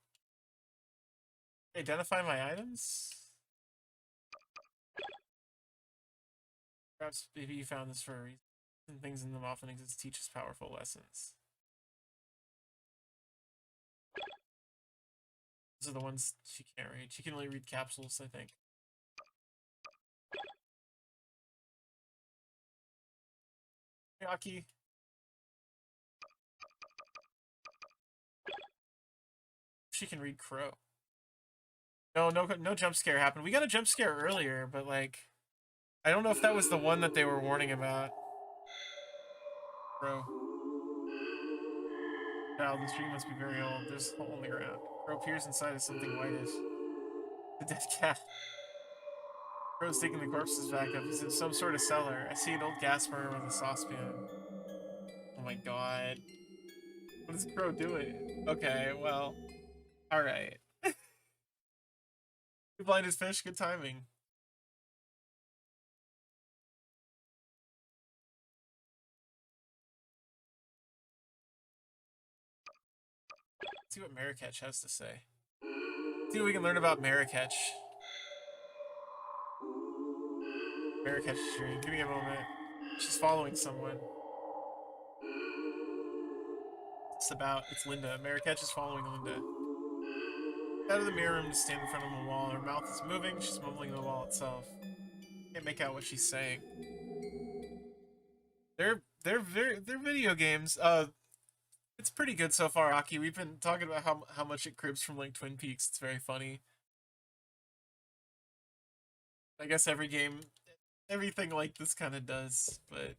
Identify my items? Perhaps maybe you found this for a reason. Things in them often exist to teach us powerful lessons. Those are the ones she can't read. She can only read capsules, I think. Yaki. She can read Crow. No jump scare happened. We got a jump scare earlier, but like, I don't know if that was the one that they were warning about. Crow. Child, this tree must be very old. There's a hole in the ground. Crow peers inside as something whitish. The dead cat. Crow's taking the corpses back up. He's in some sort of cellar. I see an old gas burner with a saucepan. Oh my god. What is Crow doing? Okay, well. Alright. Blind as fish, good timing. Let's see what Marrakech has to say. See what we can learn about Marrakech. Mary catches a dream. Give me a moment. She's following someone. It's about. It's Linda. Mary catches following Linda. Out of the mirror room to stand in front of a wall. Her mouth is moving. She's mumbling the wall itself. Can't make out what she's saying. They're video games. It's pretty good so far, Aki. We've been talking about how much it cribs from like Twin Peaks. It's very funny. I guess every game, everything like this kind of does, but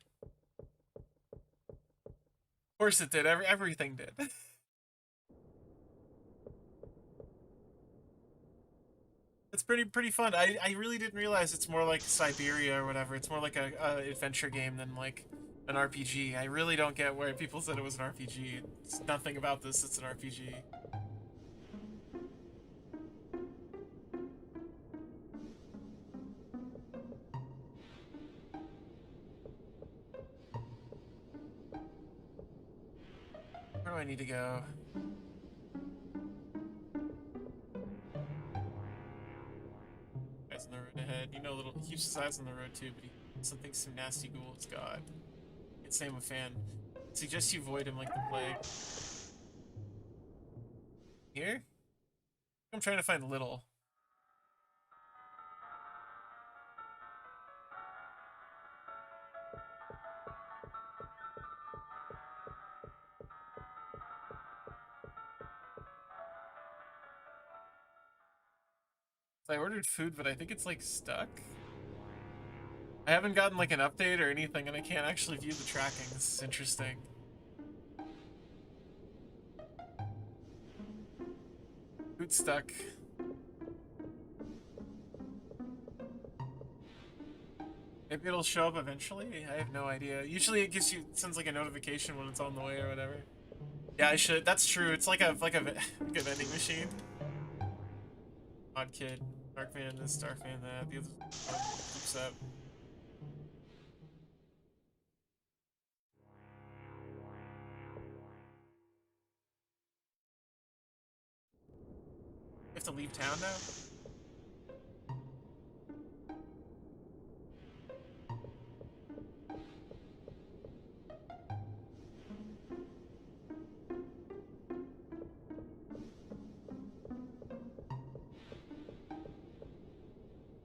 of course it did. Everything did. It's pretty fun. I really didn't realize it's more like Siberia or whatever. It's more like a adventure game than like an RPG. I really don't get where people said it was an RPG. It's nothing about this. It's an RPG. Where do I need to go? Guys on the road ahead. You know, little he keeps his eyes on the road too, but he something some nasty ghoul. It's God. Can't say I'm a fan. Suggest you avoid him like the plague. Here? I'm trying to find Little. I ordered food, but I think it's like stuck. I haven't gotten like an update or anything, and I can't actually view the tracking. This is interesting. Food stuck. Maybe it'll show up eventually. I have no idea. Usually it gives you sends like a notification when it's on the way or whatever. Yeah, I should. That's true. It's like a like a vending machine. Odd kid. Dark fan this, dark fan that. The other loops up. You have to leave town now?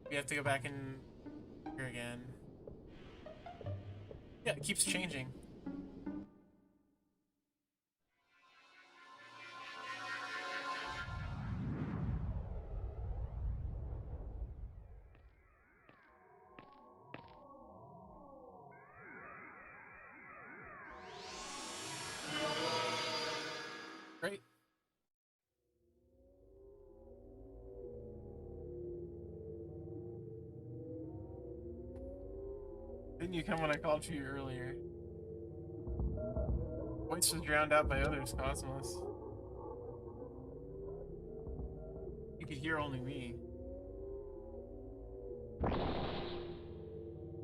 We have to go back in here again. Yeah, it keeps changing. Great. Didn't you come when I called for you earlier? Voice was drowned out by others, Cosmos. You could hear only me.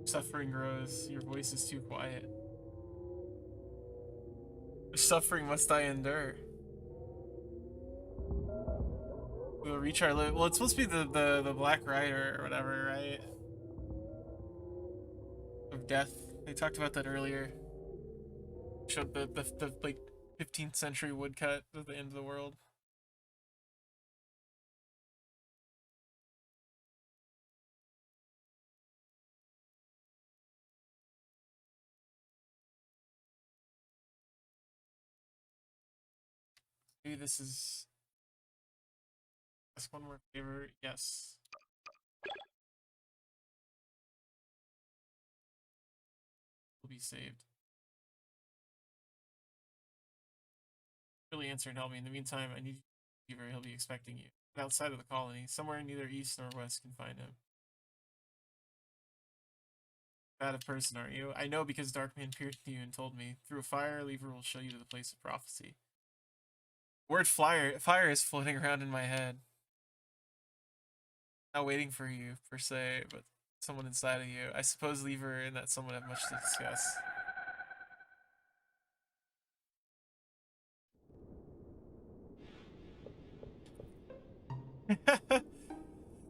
Suffering grows. Your voice is too quiet. Suffering must I endure. We'll reach our limit. Well, it's supposed to be the Black Rider or whatever, right? Of death. They talked about that earlier. Showed the like 15th century woodcut of the end of the world. Maybe this is. Ask one more favor. Yes. Will be saved. Really answer and help me. In the meantime, I need Fever. He'll be expecting you. Outside of the colony. Somewhere in neither east nor west can find him. Bad a person, aren't you? I know because Darkman appeared to you and told me. Through a fire, Lever will show you to the place of prophecy. Word fire is floating around in my head. Not waiting for you, per se, but someone inside of you. I suppose Lever and that someone have much to discuss.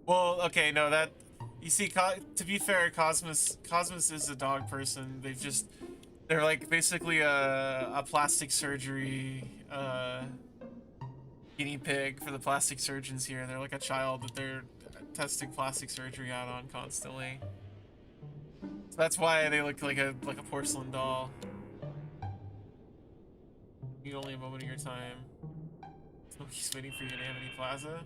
Well, okay, no, that You see, to be fair, Cosmos is a dog person. They're like basically a plastic surgery guinea pig for the plastic surgeons here. They're like a child that they're testing plastic surgery out on constantly. So that's why they look like a porcelain doll. Need only a moment of your time. Smokey's waiting for you in Amity Plaza.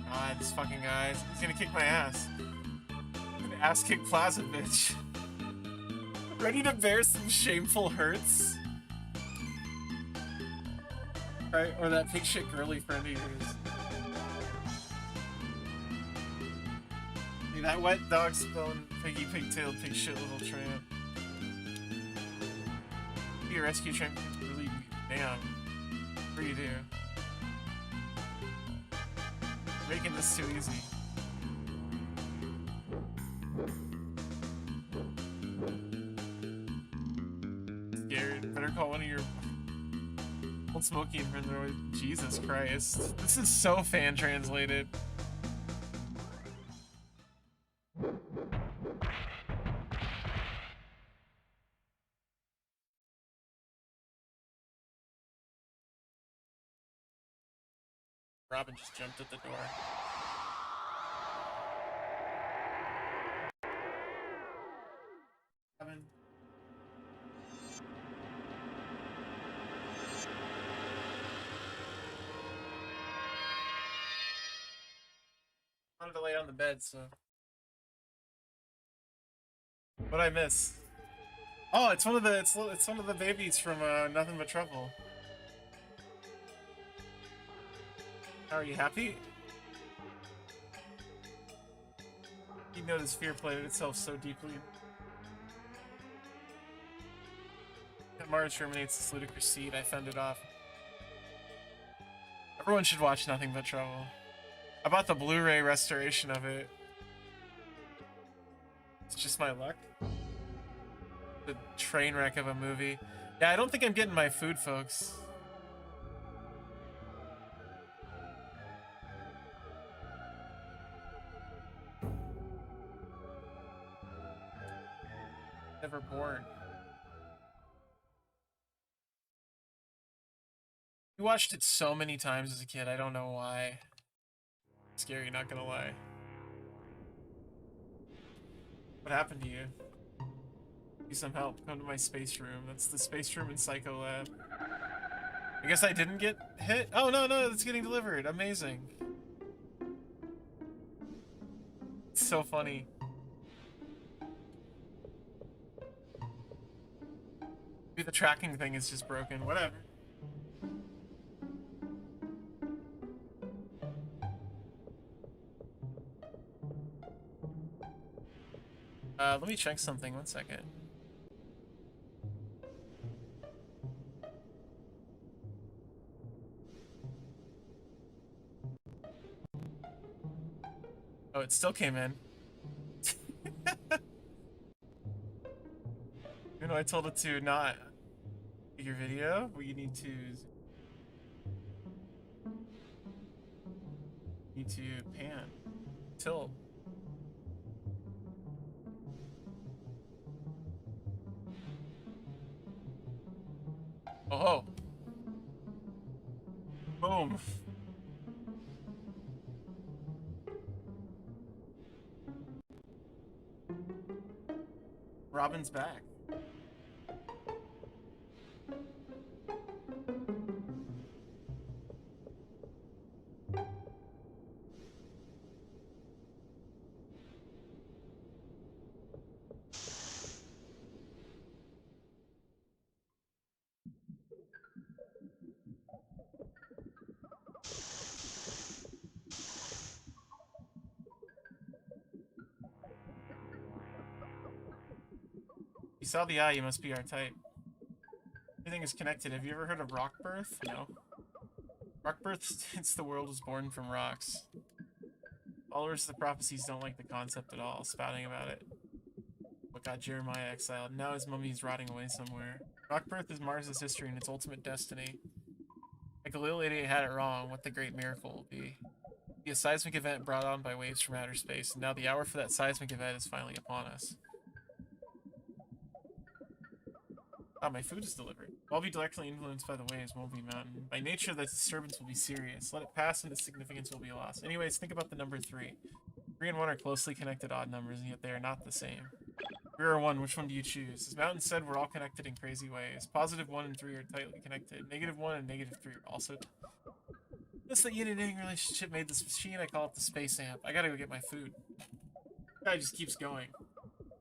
God, this fucking guy. He's gonna kick my ass. I'm gonna ass kick Plaza, bitch. Ready to bear some shameful hurts? Right, or that pig shit girly friend of yours. Hey, that wet dog spelling piggy pigtailed pig shit little tramp. Be a rescue tramp really damn. What do you do? Making this too easy. Scared. Better call one of your old Smokey and friends. Jesus Christ. This is so fan translated. Robin just jumped at the door. Robin. I wanted to lay on the bed, so. What'd I miss? Oh, it's one of the babies from Nothing But Trouble. Are you happy? You know this fear played itself so deeply. That Mars terminates this ludicrous seed. I fended off. Everyone should watch Nothing But Trouble. I bought the Blu-ray restoration of it. It's just my luck. The train wreck of a movie. Yeah, I don't think I'm getting my food, folks. Never born. We watched it so many times as a kid, I don't know why. Scary, not gonna lie. What happened to you? Need some help. Come to my space room. That's the space room in Psycho Lab. I guess I didn't get hit? Oh, no, it's getting delivered. Amazing. It's so funny. Maybe the tracking thing is just broken. Whatever. Let me check something. 1 second. Oh, it still came in. You know, I told it to not your video. Well, you need to pan, tilt. Oh. Boom. Robin's back. You saw the eye, you must be our type. Everything is connected. Have you ever heard of rock birth? No. Rock birth since the world was born from rocks. Followers of the prophecies don't like the concept at all, spouting about it. What got Jeremiah exiled? Now his mummy's rotting away somewhere. Rock birth is Mars' history and its ultimate destiny. Like a little idiot had it wrong, what the great miracle will be. Be a seismic event brought on by waves from outer space, and now the hour for that seismic event is finally upon us. Ah, my food is delivered. I'll be directly influenced by the waves, won't be mountain. By nature, the disturbance will be serious. Let it pass and its significance will be lost. Anyways, think about the number 3. 3 and 1 are closely connected odd numbers, and yet they are not the same. 3 or 1, which one do you choose? As Mountain said, we're all connected in crazy ways. Positive 1 and 3 are tightly connected. Negative 1 and negative 3 are also... This the yin and yang relationship made this machine. I call it the space amp. I gotta go get my food. Guy just keeps going.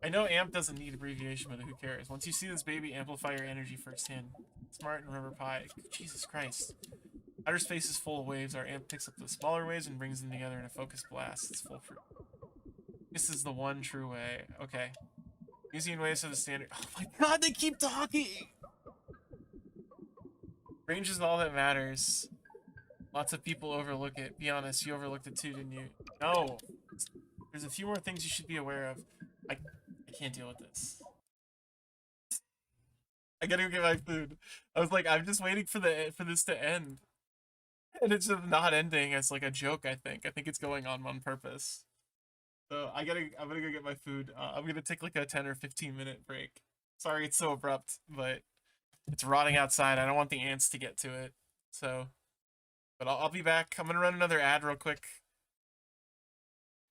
I know amp doesn't need abbreviation, but who cares? Once you see this baby, amplify your energy firsthand. Smart and remember pi. Jesus Christ. Outer space is full of waves. Our amp picks up the smaller waves and brings them together in a focused blast. It's foolproof. This is the one true way. Okay. Using waves are the standard. Oh my god, they keep talking! Range is all that matters. Lots of people overlook it. Be honest, you overlooked it too, didn't you? No! There's a few more things you should be aware of. I can't deal with this. I gotta go get my food. I was like, I'm just waiting for this to end. And it's just not ending as like a joke, I think. I think it's going on purpose. So I'm gonna go get my food. I'm gonna take like a 10 or 15 minute break. Sorry it's so abrupt, but it's rotting outside. I don't want the ants to get to it. So, but I'll be back. I'm gonna run another ad real quick.